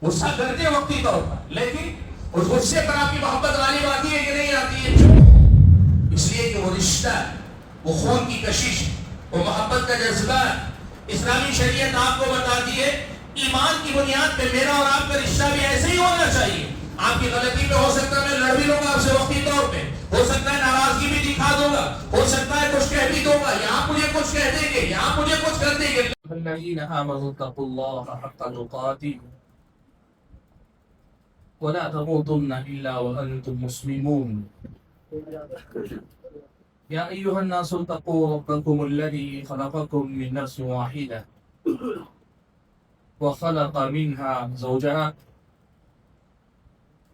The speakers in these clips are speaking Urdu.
غصہ کرتے وقتی طور پر، لیکن اس غصے پر آپ کی محبت غالب آتی ہے کہ نہیں آتی ہے؟ کیوں؟ اس لیے کہ وہ رشتہ، وہ خون کی کشش، وہ محبت کا جذبہ، اسلامی شریعت آپ کو بتاتی ہے ایمان کی بنیاد پہ میرا اور آپ کا رشتہ بھی ایسے ہی ہونا چاہیے۔ آپ کی غلطی پہ ہو سکتا ہے میں لڑ بھی لوں گا آپ سے وقتی طور پہ، ہو سکتا ہے ناراضگی بھی دکھا دوں گا، ہو سکتا ہے کچھ کہہ بھی دوں گا، یا آپ مجھے کچھ کہہ دیں گے یا آپ مجھے کچھ کر دیں گے۔ الذین آمنوا اتقوا اللہ حق تقاته ولا تموتن الا وانتم مسلمون۔ يا أيها الناس اتقوا ربكم الذي خلقكم من نفس واحدة وخلق منها زوجها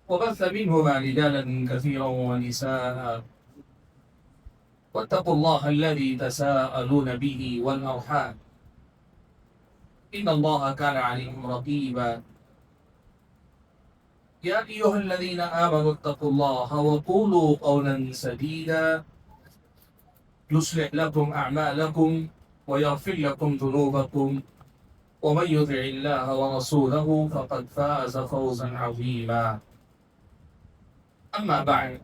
وبث منهما رجالا كثيرا ونساء واتقوا الله الذي تساءلون به والأرحام إن الله كان عليكم رقيبا۔ يا أيها الذين آمنوا اتقوا الله وقولوا قولا سديدا يصلح لكم أعمالكم ويغفر لكم ذنوبكم ومن يطع الله ورسوله فقد فاز فوزا عظيما۔ أما بعد،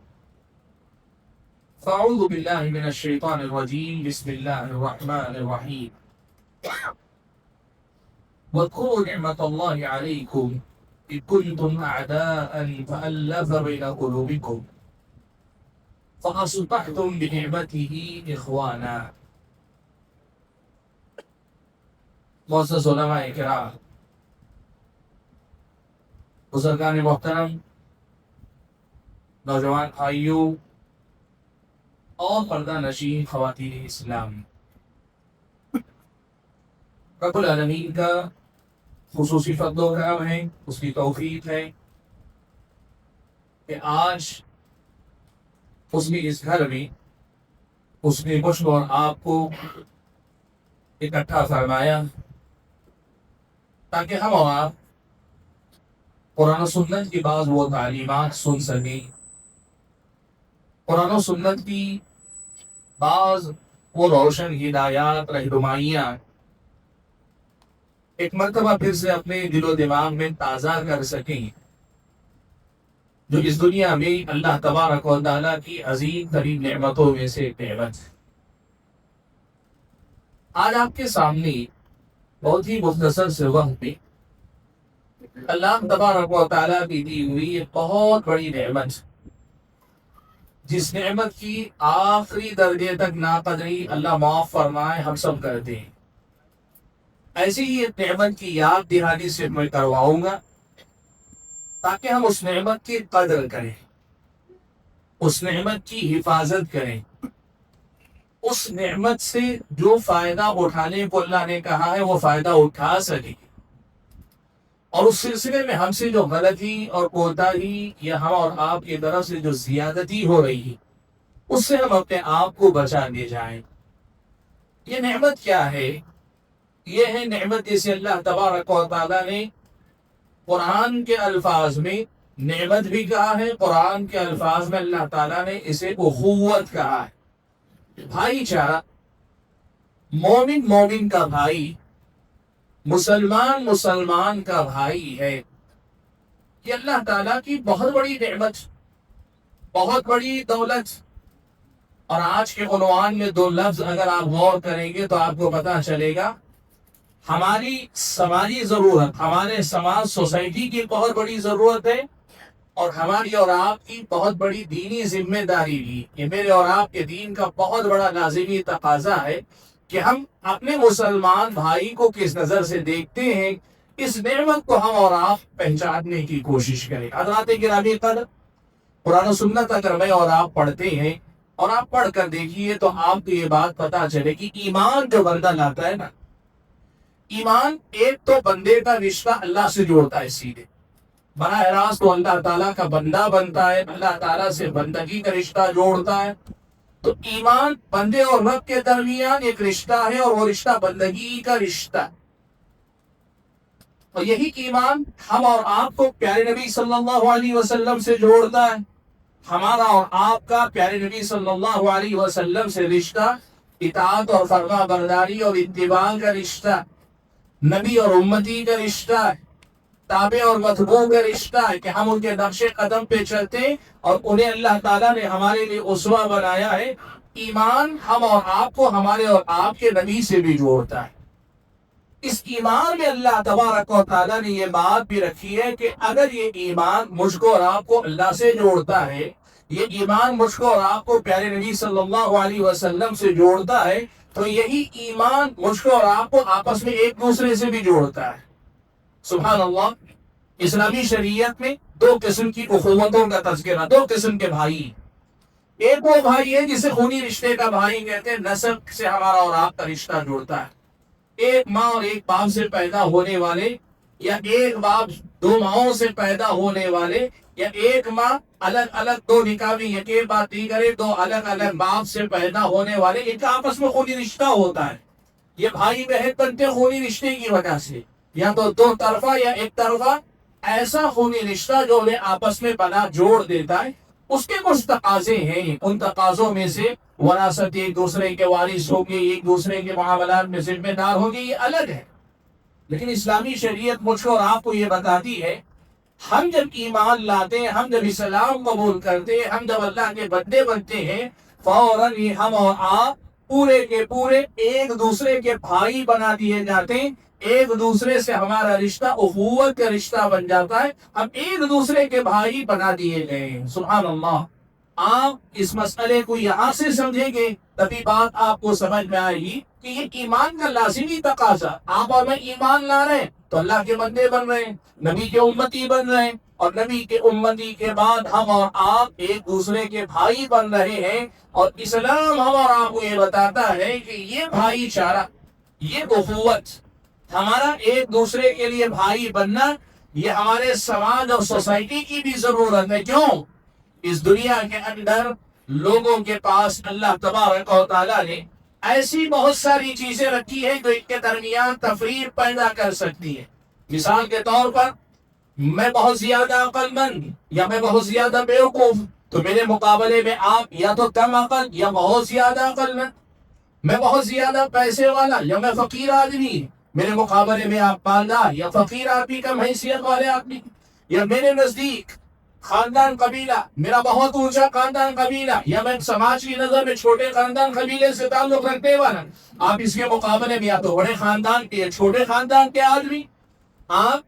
فأعوذ بالله من الشيطان الرجيم، بسم الله الرحمن الرحيم۔ واذكروا نعمة الله عليكم إذ كنتم أعداء فألف بين قلوبكم فأصبحتم بنعمته إخوانا۔ معزز علماء کرام، بزرگان محترم، نوجوان بھائیوں اور پردہ نشین خواتین اسلام، رب العالمین کا خصوصی فضل و کرم ہے، اس کی توفیق ہے کہ آج اس نے اس گھر میں اس نے مجھ اور آپ کو اکٹھا فرمایا تاکہ ہم اور آپ قرآن و سنت کی بعض وہ تعلیمات سن سکیں، قرآن و سنت کی بعض وہ روشن ہدایات، رہنمائیاں ایک مرتبہ پھر سے اپنے دل و دماغ میں تازہ کر سکیں، جو اس دنیا میں اللہ تبارک و تعالیٰ کی عظیم ترین نعمتوں میں سے ایک نعمت ہے۔ آج آپ کے سامنے بہت ہی مختصر سے وقت میں اللہ تبارک و تعالیٰ کی دی ہوئی ایک بہت بڑی نعمت، جس نعمت کی آخری درجے تک ناقدری اللہ معاف فرمائے ہم سب کرتے ہیں، ایسی ہی ایک نعمت کی یاد دہانی سے میں کرواؤں گا تاکہ ہم اس نعمت کی قدر کریں، اس نعمت کی حفاظت کریں، اس نعمت سے جو فائدہ اٹھانے کو اللہ نے کہا ہے وہ فائدہ اٹھا سکیں، اور اس سلسلے میں ہم سے جو غلطی اور کوتاہی یا ہم اور آپ کی طرف سے جو زیادتی ہو رہی ہے اس سے ہم اپنے آپ کو بچا لے جائیں۔ یہ نعمت کیا ہے؟ یہ ہے نعمت جسے اللہ تبارک و تعالیٰ نے قرآن کے الفاظ میں نعمت بھی کہا ہے، قرآن کے الفاظ میں اللہ تعالیٰ نے اسے اخوت کہا ہے، بھائی چارہ۔ مومن مومن کا بھائی، مسلمان مسلمان کا بھائی ہے، یہ اللہ تعالیٰ کی بہت بڑی نعمت، بہت بڑی دولت۔ اور آج کے عنوان میں دو لفظ اگر آپ غور کریں گے تو آپ کو پتہ چلے گا، ہماری سماجی ضرورت، ہمارے سماج سوسائٹی کی بہت بڑی ضرورت ہے، اور ہماری اور آپ کی بہت بڑی دینی ذمہ داری بھی، یہ میرے اور آپ کے دین کا بہت بڑا لازمی تقاضا ہے کہ ہم اپنے مسلمان بھائی کو کس نظر سے دیکھتے ہیں، اس نعمت کو ہم اور آپ پہچاننے کی کوشش کریں۔ حضرات گرامی قدر، قرآن و سنت اگر میں اور آپ پڑھتے ہیں اور آپ پڑھ کر دیکھیے تو آپ کو یہ بات پتہ چلے کہ ایمان جو بندہ لاتا ہے نا، ایمان ایک تو بندے کا رشتہ اللہ سے جوڑتا ہے، سیدھے براہ راست تو اللہ تعالیٰ کا بندہ بنتا ہے، اللہ تعالیٰ سے بندگی کا رشتہ جوڑتا ہے۔ تو ایمان بندے اور رب کے درمیان ایک رشتہ ہے، اور وہ رشتہ بندگی کا رشتہ ہے، اور یہی ایمان ہم اور آپ کو پیارے نبی صلی اللہ علیہ وسلم سے جوڑتا ہے۔ ہمارا اور آپ کا پیارے نبی صلی اللہ علیہ وسلم سے رشتہ اطاعت اور فرما برداری اور اتباع کا رشتہ، نبی اور امتی کا رشتہ ہے۔ تابع اور مطبوع کا رشتہ ہے کہ ہم ان کے نقش قدم پہ چلتے ہیں اور انہیں اللہ تعالیٰ نے ہمارے لیے اسوہ بنایا ہے۔ ایمان ہم اور آپ کو ہمارے اور آپ کے نبی سے بھی جوڑتا ہے۔ اس ایمان میں اللہ تبارک و تعالیٰ نے یہ بات بھی رکھی ہے کہ اگر یہ ایمان مجھ کو اور آپ کو اللہ سے جوڑتا ہے، یہ ایمان مجھ کو اور آپ کو پیارے نبی صلی اللہ علیہ وسلم سے جوڑتا ہے، تو یہی ایمان مجھ کو اور آپ کو آپس میں ایک دوسرے سے بھی جوڑتا ہے۔ سبحان اللہ۔ اسلامی شریعت میں دو قسم کی اخوتوں کا تذکرہ، دو قسم کے بھائی۔ ایک وہ بھائی ہے جسے خونی رشتے کا بھائی کہتے ہیں، نسب سے ہمارا اور آپ کا رشتہ جوڑتا ہے، ایک ماں اور ایک باپ سے پیدا ہونے والے، یا ایک باپ دو ماؤں سے پیدا ہونے والے، یا ایک ماں الگ الگ دو نکاح میں یکے بات نہیں کرے دو الگ الگ باپ سے پیدا ہونے والے، ان کا آپس میں خونی رشتہ ہوتا ہے۔ یہ بھائی بہن بنتے خونی رشتے کی وجہ سے، یا تو دو طرفہ یا ایک طرفہ، ایسا خونی رشتہ جو انہیں آپس میں بنا جوڑ دیتا ہے۔ اس کے کچھ تقاضے ہیں، ان تقاضوں میں سے وراثت، ایک دوسرے کے وارث ہوں گے، ایک دوسرے کے معاملات میں ذمہ دار ہوں گے، یہ الگ ہے۔ لیکن اسلامی شریعت مجھ کو اور آپ کو یہ بتاتی ہے، ہم جب ایمان لاتے ہیں، ہم جب اسلام قبول کرتے ہیں، ہم جب اللہ کے بندے بنتے ہیں، فوراً یہ ہم اور آپ پورے کے پورے ایک دوسرے کے بھائی بنا دیے جاتے ہیں۔ ایک دوسرے سے ہمارا رشتہ اخوت کا رشتہ بن جاتا ہے، ہم ایک دوسرے کے بھائی بنا دیے گئے ہیں۔ سبحان اللہ۔ آپ اس مسئلے کو یہاں سے سمجھیں گے تبھی بات آپ کو سمجھ میں آئے گی کہ یہ ایمان کا لازمی تقاضا، آپ اور میں ایمان لا رہے ہیں تو اللہ کے بندے بن رہے ہیں، نبی کے امتی بن رہے ہیں، اور نبی کے امتی کے بعد ہم اور آپ ایک دوسرے کے بھائی بن رہے ہیں۔ اور اسلام ہم اور آپ کو یہ بتاتا ہے کہ یہ بھائی چارہ، یہ اخوت، ہمارا ایک دوسرے کے لیے بھائی بننا، یہ ہمارے سماج اور سوسائٹی کی بھی ضرورت ہے۔ کیوں؟ اس دنیا کے اندر لوگوں کے پاس اللہ تبارک و تعالیٰ نے ایسی بہت ساری چیزیں رکھی ہیں جو ان کے درمیان تفریق پیدا کر سکتی ہے۔ مثال کے طور پر، میں بہت زیادہ عقل مند یا میں بہت زیادہ بیوقوف، تو میرے مقابلے میں آپ یا تو کم عقل یا بہت زیادہ عقل مند۔ میں بہت زیادہ پیسے والا یا میں فقیر آدمی، میرے مقابلے میں آپ مالدار یا فقیر آدمی، کم حیثیت والے آدمی۔ یا میرے نزدیک خاندان قبیلہ، میرا بہت اونچا خاندان قبیلہ، یا میں سماج کی نظر میں چھوٹے خاندان قبیلے سے تعلق رکھنے والا، آپ اس کے مقابلے میں یا تو بڑے خاندان کے یا چھوٹے خاندان کے آدمی، آپ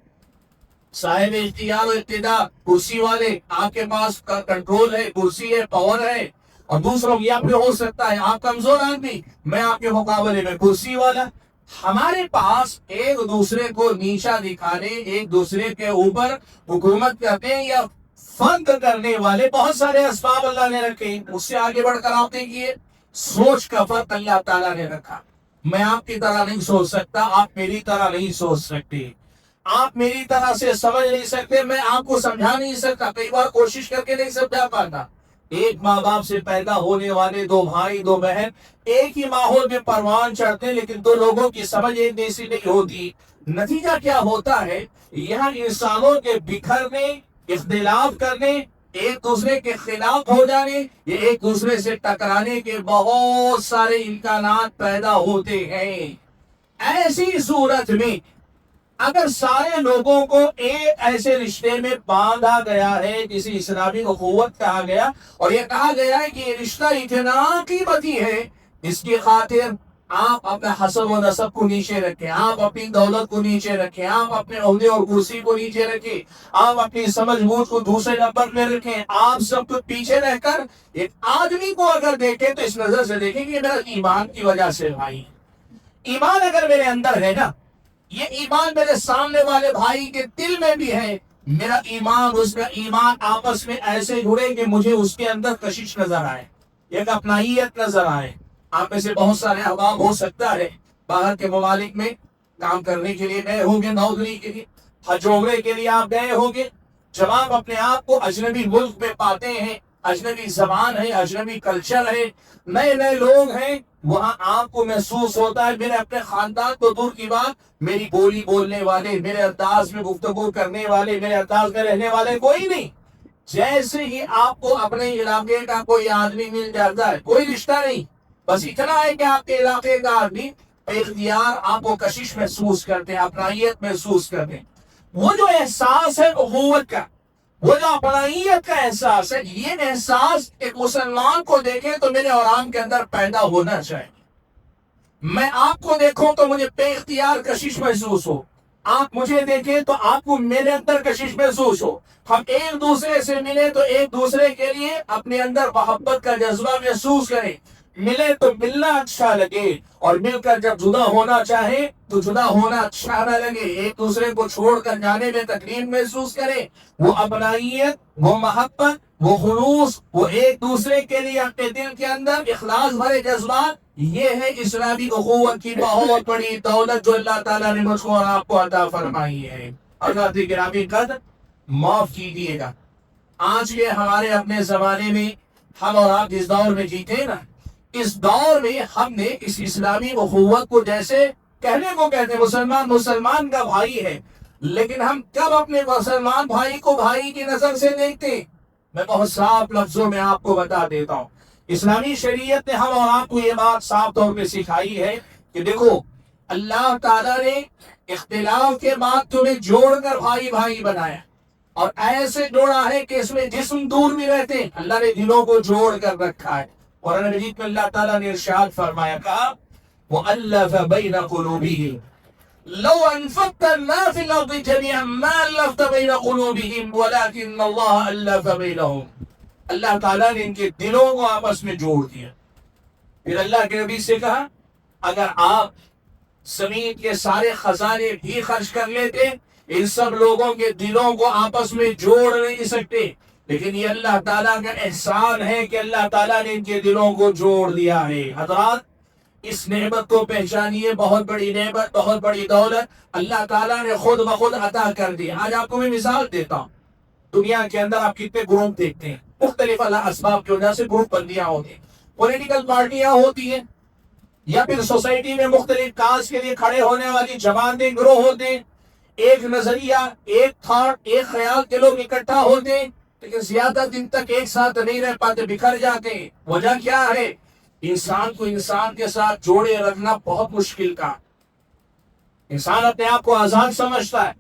صاحب اختیار و اقتدار، کرسی والے، آپ کے پاس کنٹرول ہے، کرسی ہے، پاور ہے، اور دوسروں یا پھر ہو سکتا ہے آپ کمزور آدمی، میں آپ کے مقابلے میں کرسی والا۔ ہمارے پاس ایک دوسرے کو نیچا دکھانے، ایک دوسرے کے اوپر حکومت کرنے یا فرق کرنے والے بہت سارے اسباب اللہ نے رکھے۔ اس سے آگے بڑھ کر آپ دیکھیے، سوچ کا فرق اللہ تعالیٰ نے رکھا۔ میں آپ کی طرح نہیں سوچ سکتا، آپ میری طرح نہیں سوچ سکتے، آپ میری طرح سے سمجھ نہیں سکتے، میں آپ کو سمجھا نہیں سکتا، کئی بار کوشش کر کے نہیں سمجھا پاتا۔ ایک ماں باپ سے پیدا ہونے والے دو بھائی دو بہن ایک ہی ماحول میں پروان چڑھتے، لیکن دو لوگوں کی سمجھ ایک جیسی نہیں ہوتی۔ نتیجہ کیا ہوتا ہے؟ یہاں انسانوں کے بکھرنے، اختلاف کرنے، ایک دوسرے کے خلاف ہو جانے، یہ ایک دوسرے سے ٹکرانے کے بہت سارے امکانات پیدا ہوتے ہیں۔ ایسی صورت میں اگر سارے لوگوں کو ایک ایسے رشتے میں باندھا گیا ہے جسے اسلامی اخوت کہا گیا، اور یہ کہا گیا ہے کہ یہ رشتہ اتنا قیمتی ہے، اس کی خاطر آپ اپنے حسب و نسب کو نیچے رکھیں، آپ اپنی دولت کو نیچے رکھیں، آپ اپنے عہدے اور کرسی کو نیچے رکھیں، آپ اپنی سمجھ بوجھ کو دوسرے نمبر میں رکھیں، آپ سب کو پیچھے رہ کر ایک آدمی کو اگر دیکھیں تو اس نظر سے دیکھیں کہ میرا ایمان کی وجہ سے بھائی، ایمان اگر میرے اندر ہے نا، یہ ایمان میرے سامنے والے بھائی کے دل میں بھی ہے، میرا ایمان اس کا ایمان آپس میں ایسے جڑے کہ مجھے اس کے اندر کشش نظر آئے، ایک اپنائیت نظر آئے۔ آپ میں سے بہت سارے احباب ہو سکتا ہے باہر کے ممالک میں کام کرنے کے لیے گئے ہوں گے، نوکری کے لیے، حج عمرے کے لیے آپ گئے ہوں گے۔ جب آپ اپنے آپ کو اجنبی ملک میں پاتے ہیں، اجنبی زبان ہے، اجنبی کلچر ہے، نئے نئے لوگ ہیں، وہاں آپ کو محسوس ہوتا ہے میرے اپنے خاندان تو دور کی بات، میری بولی بولنے والے، میرے انداز میں گفتگو کرنے والے، میرے انداز میں رہنے والے کوئی نہیں۔ جیسے ہی آپ کو اپنے علاقے کا کوئی آدمی مل جاتا ہے، کوئی رشتہ نہیں، بس اتنا ہے کہ آپ کے علاقے کا آدمی اختیار، آپ کو کشش محسوس کرتے ہیں، اپنائیت محسوس کرتے ہیں۔ وہ جو احساس ہے اخوت کا، وہ جو اپنائیت کا احساس ہے، یہ احساس ایک مسلمان کو دیکھے تو میرے اور آپ کے اندر پیدا ہونا چاہیے۔ میں آپ کو دیکھوں تو مجھے بے اختیار کشش محسوس ہو، آپ مجھے دیکھیں تو آپ کو میرے اندر کشش محسوس ہو، ہم ایک دوسرے سے ملے تو ایک دوسرے کے لیے اپنے اندر محبت کا جذبہ محسوس کریں، ملے تو ملنا اچھا لگے، اور مل کر جب جدا ہونا چاہے تو جدا ہونا اچھا نہ لگے، ایک دوسرے کو چھوڑ کر جانے میں تکلیف محسوس کرے۔ وہ اپنائیت، وہ محبت، وہ خلوص، وہ ایک دوسرے کے لیے اپنے دل کے اندر اخلاص بھرے جذبات، یہ ہے اسلامی اخوت کی بہت بڑی دولت جو اللہ تعالیٰ نے مجھ کو اور آپ کو عطا فرمائی ہے۔ حضرات گرامی قدر، معاف کیجیے گا، آج کے ہمارے اپنے زمانے میں ہم اور آپ جس دور میں جیتے نا، اس دور میں ہم نے اس اسلامی اخوت کو جیسے کہنے کو کہتے ہیں مسلمان مسلمان کا بھائی ہے، لیکن ہم کب اپنے مسلمان بھائی کو بھائی کی نظر سے دیکھتے ہیں؟ میں بہت صاف لفظوں میں آپ کو بتا دیتا ہوں، اسلامی شریعت نے ہم اور آپ کو یہ بات صاف طور پہ سکھائی ہے کہ دیکھو، اللہ تعالیٰ نے اختلاف کے بعد تمہیں جوڑ کر بھائی بھائی بنایا، اور ایسے جوڑا ہے کہ اس میں جسم دور بھی رہتے ہیں، اللہ نے دلوں کو جوڑ کر رکھا ہے۔ قرآن مجید میں اللہ تعالیٰ نے ارشاد فرمایا، کہا وَأَلَّفَ بَيْنَ قُلُوبِهِمْ لو انفقت ما في الارض جميعا ما الفت بين قلوبهم ولكن الله الف بينهم۔ اللہ تعالیٰ نے ان کے دلوں کو آپس میں جوڑ دیا۔ پھر اللہ کے نبی سے کہا، اگر آپ زمین کے سارے خزانے بھی خرچ کر لیتے، ان سب لوگوں کے دلوں کو آپس میں جوڑ نہیں سکتے، لیکن یہ اللہ تعالیٰ کا احسان ہے کہ اللہ تعالیٰ نے ان کے دلوں کو جوڑ دیا ہے۔ حضرات، اس نعمت کو پہچانیے، بہت بڑی نعمت، بہت بڑی دولت اللہ تعالیٰ نے خود بخود عطا کر دی۔ آج آپ کو میں مثال دیتا ہوں، دنیا کے اندر آپ کتنے گروپ دیکھتے ہیں، مختلف اسباب کی وجہ سے گروپ بندیاں ہوتی ہیں، پولیٹیکل پارٹیاں ہوتی ہیں، یا پھر سوسائٹی میں مختلف کاز کے لیے کھڑے ہونے والی جماعتیں، گروہ ہوتے ہیں، ایک نظریہ، ایک تھاٹ، ایک خیال کے لوگ اکٹھا ہوتے ہیں، لیکن زیادہ دن تک ایک ساتھ نہیں رہ پاتے، بکھر جاتے ہیں۔ وجہ کیا ہے؟ انسان کو انسان کے ساتھ جوڑے رکھنا بہت مشکل کا۔ انسان اپنے آپ کو آزاد سمجھتا ہے،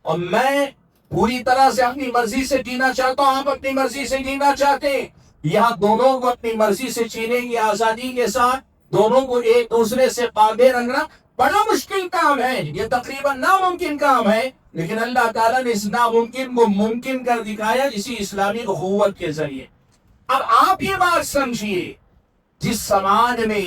اور میں پوری طرح سے اپنی مرضی سے جینا چاہتا ہوں، آپ اپنی مرضی سے جینا چاہتے ہیں، یہاں دونوں کو اپنی مرضی سے جینے کی آزادی کے ساتھ دونوں کو ایک دوسرے سے باندھے رکھنا بڑا مشکل کام ہے، یہ تقریباً ناممکن کام ہے، لیکن اللہ تعالیٰ نے اس ناممکن کو ممکن کر دکھایا اسی اسلامی اخوت کے ذریعے۔ اب آپ یہ بات سمجھیے، جس سماج میں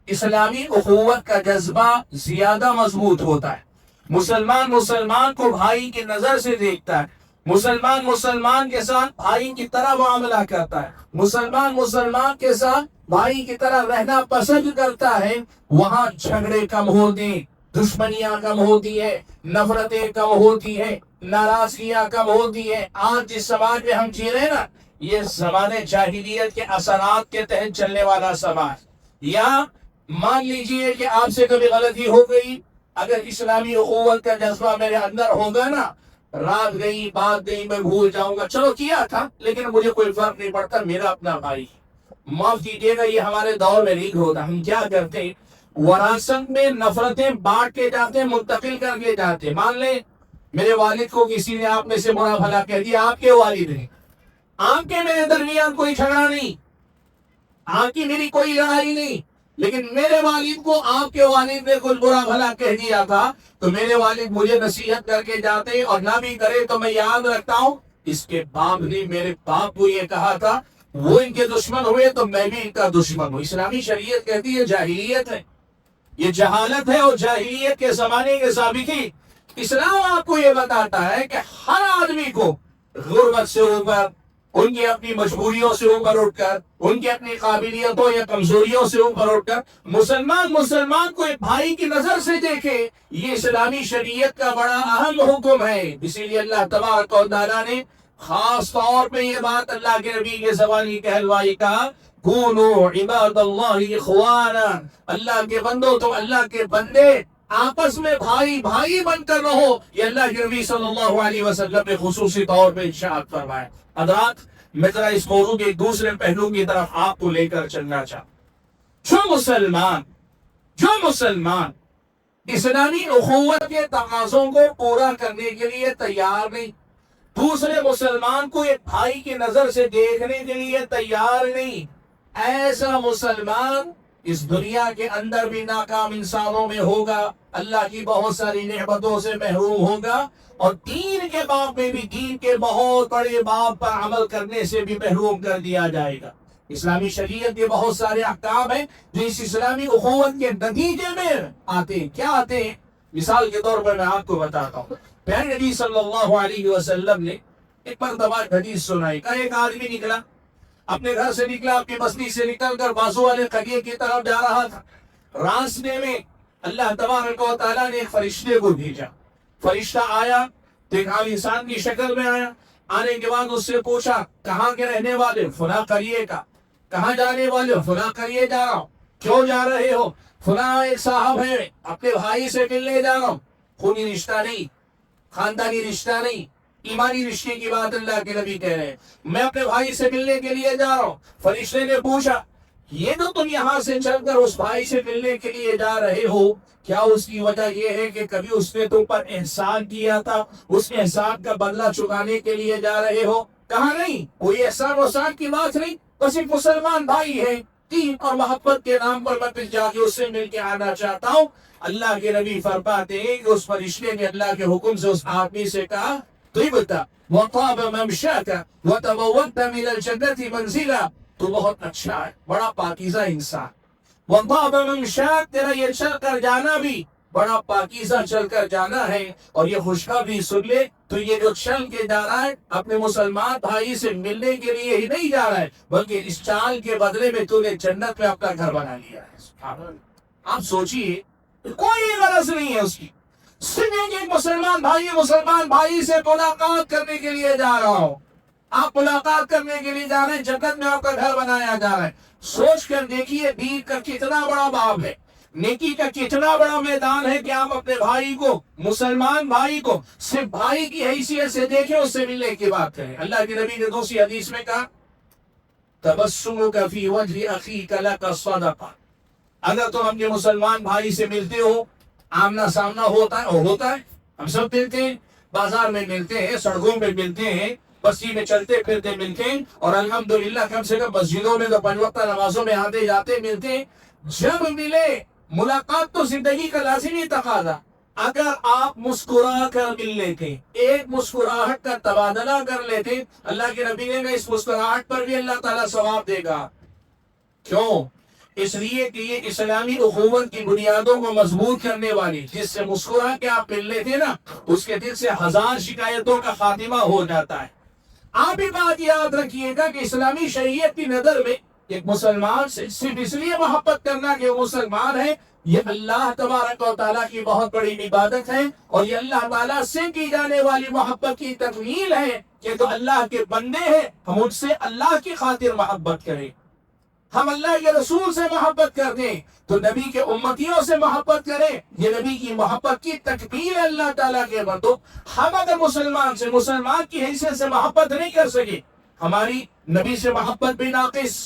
اسلامی اخوت کا جذبہ زیادہ مضبوط ہوتا ہے، مسلمان مسلمان کو بھائی کی نظر سے دیکھتا ہے، مسلمان مسلمان کے ساتھ بھائی کی طرح معاملہ کرتا ہے، مسلمان مسلمان کے ساتھ بھائی کی طرح رہنا پسند کرتا ہے، وہاں جھگڑے کم ہوتے ہیں، دشمنیاں کم ہوتی ہے، نفرتیں کم ہوتی ہیں، ناراضگیاں کم ہوتی ہیں۔ آج جس سماج میں ہم جی رہے ہیں نا، یہ زمانے جاہلیت کے اثرات کے تحت چلنے والا سماج۔ یا مان لیجئے کہ آپ سے کبھی غلطی ہو گئی، اگر اسلامی اخوت کا جذبہ میرے اندر ہوگا نا، رات گئی بات گئی میں بھول جاؤں گا، چلو کیا تھا لیکن مجھے کوئی فرق نہیں پڑتا، میرا اپنا بھائی۔ معاف کیجیے گا، یہ ہمارے دور میں نہیں ہوتا۔ ہم کیا کرتے ہیں؟ وراثت میں نفرتیں بانٹ کے جاتے ہیں، منتقل کر کے جاتے ہیں۔ مان لیں میرے والد کو کسی نے آپ میں سے برا بھلا کہہ دیا، آپ کے والد ہیں، آپ کے میرے درمیان کوئی جھگڑا نہیں، آپ کی میری کوئی لڑائی نہیں، لیکن میرے والد کو آپ کے والد نے کچھ برا بھلا کہہ دیا تھا، تو میرے والد مجھے نصیحت کر کے جاتے، اور نہ بھی کرے تو میں یاد رکھتا ہوں اس کے باپ نے میرے باپ کو یہ کہا تھا، وہ ان کے دشمن ہوئے تو میں بھی ان کا دشمن ہوں۔ اسلامی شریعت کہتی ہے جاہلیت ہے، یہ جہالت ہے، اور جاہلیت کے زمانے کے ثابتی۔ اسلام آپ کو یہ بتاتا ہے کہ ہر آدمی کو غربت سے اوپر، ان کی اپنی مجبوریوں سے اوپر اٹھ کر، ان کی اپنی قابلیتوں یا کمزوریوں سے اوپر اٹھ کر مسلمان کو ایک بھائی کی نظر سے دیکھے، یہ اسلامی شریعت کا بڑا اہم حکم ہے۔ اسی لیے اللہ تبارک و تعالیٰ نے خاص طور پہ یہ بات اللہ کے نبی کے زبانی کہلوائی کا، کونوا عباد اللہ اخوانا، اللہ کے بندوں تو اللہ کے بندے آپس میں بھائی بھائی بن کر رہو، یہ اللہ کے نبی صلی اللہ علیہ وسلم نے خصوصی طور پہ ارشاد فرمایا۔ حضرات، میں ذرا اس موضوع کے ایک دوسرے پہلو کی طرف آپ کو لے کر چلنا چاہتا ہوں۔ جو مسلمان اسلامی اخوت کے تقاضوں کو پورا کرنے کے لیے تیار نہیں، دوسرے مسلمان کو ایک بھائی کی نظر سے دیکھنے کے لیے تیار نہیں، ایسا مسلمان اس دنیا کے اندر بھی ناکام انسانوں میں ہوگا، اللہ کی بہت ساری نعمتوں سے محروم ہوگا، اور دین کے باب میں بھی دین کے بہت بڑے باب پر عمل کرنے سے بھی محروم کر دیا جائے گا۔ اسلامی شریعت کے بہت سارے احکام ہیں جو اس اسلامی اخوت کے نتیجے میں آتے ہیں۔ کیا آتے ہیں؟ مثال کے طور پر میں آپ کو بتاتا ہوں، پیارے نبی صلی اللہ علیہ وسلم نے ایک مرتبہ حدیث سنائی کہ ایک آدمی نکلا، اپنے گھر سے نکلا، اپنی بستی سے نکل کر بازو والے قریے کی طرف جا رہا تھا، راستے میں اللہ تبارک و تعالیٰ نے ایک فرشتے کو بھیجا، فرشتہ آیا تو ایک عام انسان کی شکل میں آیا، آنے کے بعد اس سے پوچھا کہاں کے رہنے والے؟ فلاں قریے کا۔ کہاں جانے والے ہو؟ فلاں قریے جا رہا ہوں۔ کیوں جا رہے ہو؟ فلاں ایک صاحب ہے، اپنے بھائی سے ملنے جا رہا ہوں۔ خونی رشتہ نہیں، خاندانی رشتہ نہیں، ایمانی رشتے کی بات اللہ کے نبی کہہ رہے ہیں، میں اپنے بھائی سے ملنے کے لیے جا رہا ہوں۔ فرشتے نے پوچھا یہ جو تم یہاں سے چل کر اس بھائی سے ملنے کے لیے جا رہے ہو، کیا اس کی وجہ یہ ہے کہ کبھی اس نے تم پر احسان کیا تھا، اس احسان کا بدلہ چکانے کے لیے جا رہے ہو؟ کہا نہیں، کوئی احسان وحسان کی بات نہیں، بس ایک مسلمان بھائی ہے، دین اور محبت کے نام پر میں پھر جا کے اس سے مل کے آنا چاہتا ہوں۔ اللہ کے نبی فرماتے ہیں کہ اس فرشتے نے اللہ کے حکم سے اس آدمی سے کہا طِبْتَ وَطَابَ مَمْشَاكَ وَتَبَوَّأْتَ مِنَ الْجَنَّةِ مَنزِلًا، تو بہت اچھا ہے، بڑا پاکیزہ انسان۔ وَطَابَ مَمْشَاكَ، تیرا یہ چل کر جانا بھی بڑا پاکیزہ چل کر جانا ہے، اور یہ خوشخبری سن لے تو یہ جو چل کے جا رہا ہے اپنے مسلمان بھائی سے ملنے کے لیے ہی نہیں جا رہا ہے، بلکہ اس چال کے بدلے میں تو نے جنت میں اپنا گھر بنا لیا ہے۔ آپ سوچئے، کوئی غرض نہیں ہے اس کی، صرف ایک مسلمان بھائی سے ملاقات کرنے کے لیے جا رہا ہوں۔ آپ ملاقات کرنے کے لیے جا رہے ہیں، جنت میں آپ کا گھر بنایا جا رہا ہے۔ سوچ کر دیکھیے دین کا کتنا بڑا باب ہے، نیکی کا کتنا بڑا میدان ہے کہ آپ اپنے بھائی کو، مسلمان بھائی کو صرف بھائی کی حیثیت سے دیکھیں، اس سے ملنے کی بات کریں۔ اللہ کے نبی نے دوسری حدیث میں کہا تبسمک فی وجہ اخیک لک صدقہ، اگر تم اپنے مسلمان بھائی سے ملتے ہو، آمنا سامنا ہوتا ہے، اور ہوتا ہے، ہم سب ملتے ہیں، بازار میں ملتے ہیں، سڑکوں میں ملتے ہیں، بستی میں چلتے پھرتے ملتے ہیں، اور الحمدللہ کم سے کم مسجدوں میں تو 5 وقت نمازوں میں آتے جاتے ملتے ہیں۔ جب ملے، ملاقات تو زندگی کا لازمی تقاضا، اگر آپ مسکرا کر مل لیتے، ایک مسکراہٹ کا تبادلہ کر لیتے، اللہ کے نبی نے کہا اس مسکراہٹ پر بھی اللہ تعالیٰ ثواب دے گا۔ کیوں؟ اس لیے کہ یہ اسلامی اخوت کی بنیادوں کو مضبوط کرنے والی، جس سے مسکرا کے آپ مل لیتے نا، اس کے دل سے 1000 شکایتوں کا خاتمہ ہو جاتا ہے۔ آپ بھی بات یاد رکھیے گا کہ اسلامی شریعت کی نظر میں ایک مسلمان سے صرف اس لیے محبت کرنا کہ وہ مسلمان ہے، یہ اللہ تبارک و تعالیٰ کی بہت بڑی عبادت ہے، اور یہ اللہ تعالیٰ سے کی جانے والی محبت کی تکمیل ہے کہ تو اللہ کے بندے ہیں، ہم ان سے اللہ کی خاطر محبت کریں، ہم اللہ کے رسول سے محبت کر دیں تو نبی کے امتیوں سے محبت کریں، یہ نبی کی محبت کی تکمیل ہے اللہ تعالیٰ کے بندوں۔ ہم اگر مسلمان کی حیثیت سے محبت نہیں کر سکے، ہماری نبی سے محبت بھی ناقص،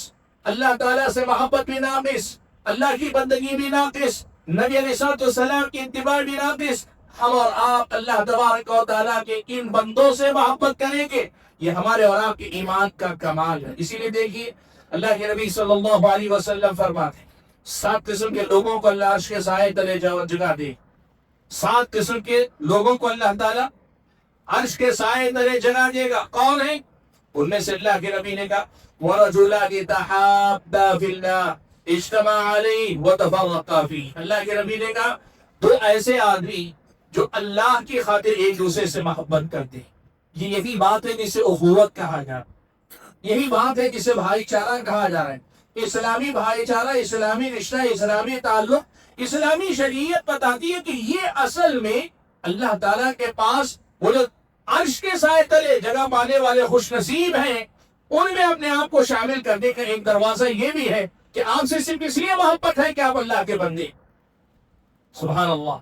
اللہ تعالیٰ سے محبت بھی ناقص، اللہ کی بندگی بھی ناقص، نبی علیہ السلام کی اتباع بھی ناقص۔ ہم اور آپ اللہ تبارک و تعالیٰ کے ان بندوں سے محبت کریں گے، یہ ہمارے اور آپ کے ایمان کا کمال ہے۔ اسی لیے دیکھیے اللہ کے نبی صلی اللہ علیہ وسلم فرماتے ہیں 7 قسم کے لوگوں کو اللہ عرش کے سائے تلے جگہ دے، 7 قسم کے لوگوں کو اللہ تعالیٰ عرش کے سائے تلے جگہ دے گا۔ کون ہیں؟ ان میں سے اللہ کے نبی نے کہا وَرَجُلَانِ تَحَابَّا فِي اللَّهِ اجْتَمَعَا عَلَيْهِ وَتَفَرَّقَا فِيهِ، اللہ کے نبی نے کہا 2 ایسے آدمی جو اللہ کی خاطر ایک دوسرے سے محبت کرتے ہیں، یہ یہی بات ہے جسے اخوت کہا جاتا ہے، یہی بات ہے جسے بھائی چارہ کہا جا رہا ہے۔ اسلامی بھائی چارہ، اسلامی رشتہ، اسلامی تعلق، اسلامی شریعت بتاتی ہے کہ یہ اصل میں اللہ تعالیٰ کے پاس وہ جو عرش کے سائے تلے جگہ پانے والے خوش نصیب ہیں، ان میں اپنے آپ کو شامل کرنے کا ایک دروازہ یہ بھی ہے کہ آپ سے صرف اس لیے محبت ہے کہ آپ اللہ کے بندے، سبحان اللہ،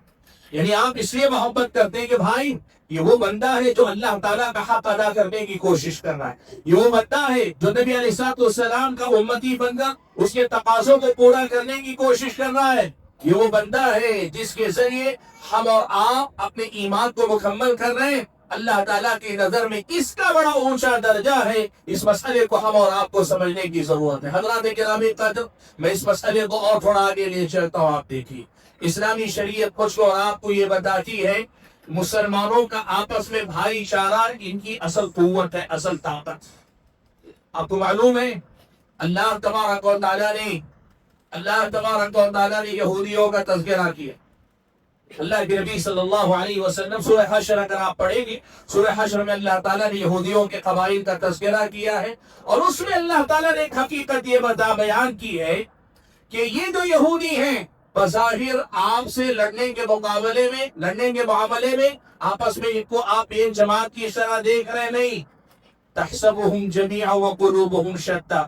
یعنی آپ اس لیے محبت کرتے ہیں کہ بھائی یہ وہ بندہ ہے جو اللہ تعالیٰ کا حق ادا کرنے کی کوشش کر رہا ہے، یہ وہ بندہ ہے جو نبی علیہ السلام کا امتی بن کر اس کے تقاضوں کو پورا کرنے کی کوشش کر رہا ہے، یہ وہ بندہ ہے جس کے ذریعے ہم اور آپ اپنے ایمان کو مکمل کر رہے ہیں. اللہ تعالیٰ کی نظر میں اس کا بڑا اونچا درجہ ہے. اس مسئلے کو ہم اور آپ کو سمجھنے کی ضرورت ہے. حضرات گرامی قدر، میں اس مسئلے کو اور تھوڑا آگے لے چلتا ہوں. آپ دیکھیے، اسلامی شریعت کچھ اور آپ کو یہ بتاتی ہے مسلمانوں کا آپس میں بھائی چارہ ان کی اصل قوت ہے، اصل طاقت. آپ کو معلوم ہے اللہ تبارک و تعالیٰ نے یہودیوں کا تذکرہ کیا. اللہ کے نبی صلی اللہ علیہ وسلم سورہ حشر اگر آپ پڑھیں گے، سورہ حشر میں اللہ تعالیٰ نے یہودیوں کے قبائل کا تذکرہ کیا ہے، اور اس میں اللہ تعالیٰ نے ایک حقیقت یہ بیان کی ہے کہ یہ جو یہودی ہیں بظاہر آپ سے لڑنے کے معاملے میں آپس میں ان کو آپ ایک جماعت کی طرح دیکھ رہے نہیں. تحسبهم جميعا وقلوبهم شتى.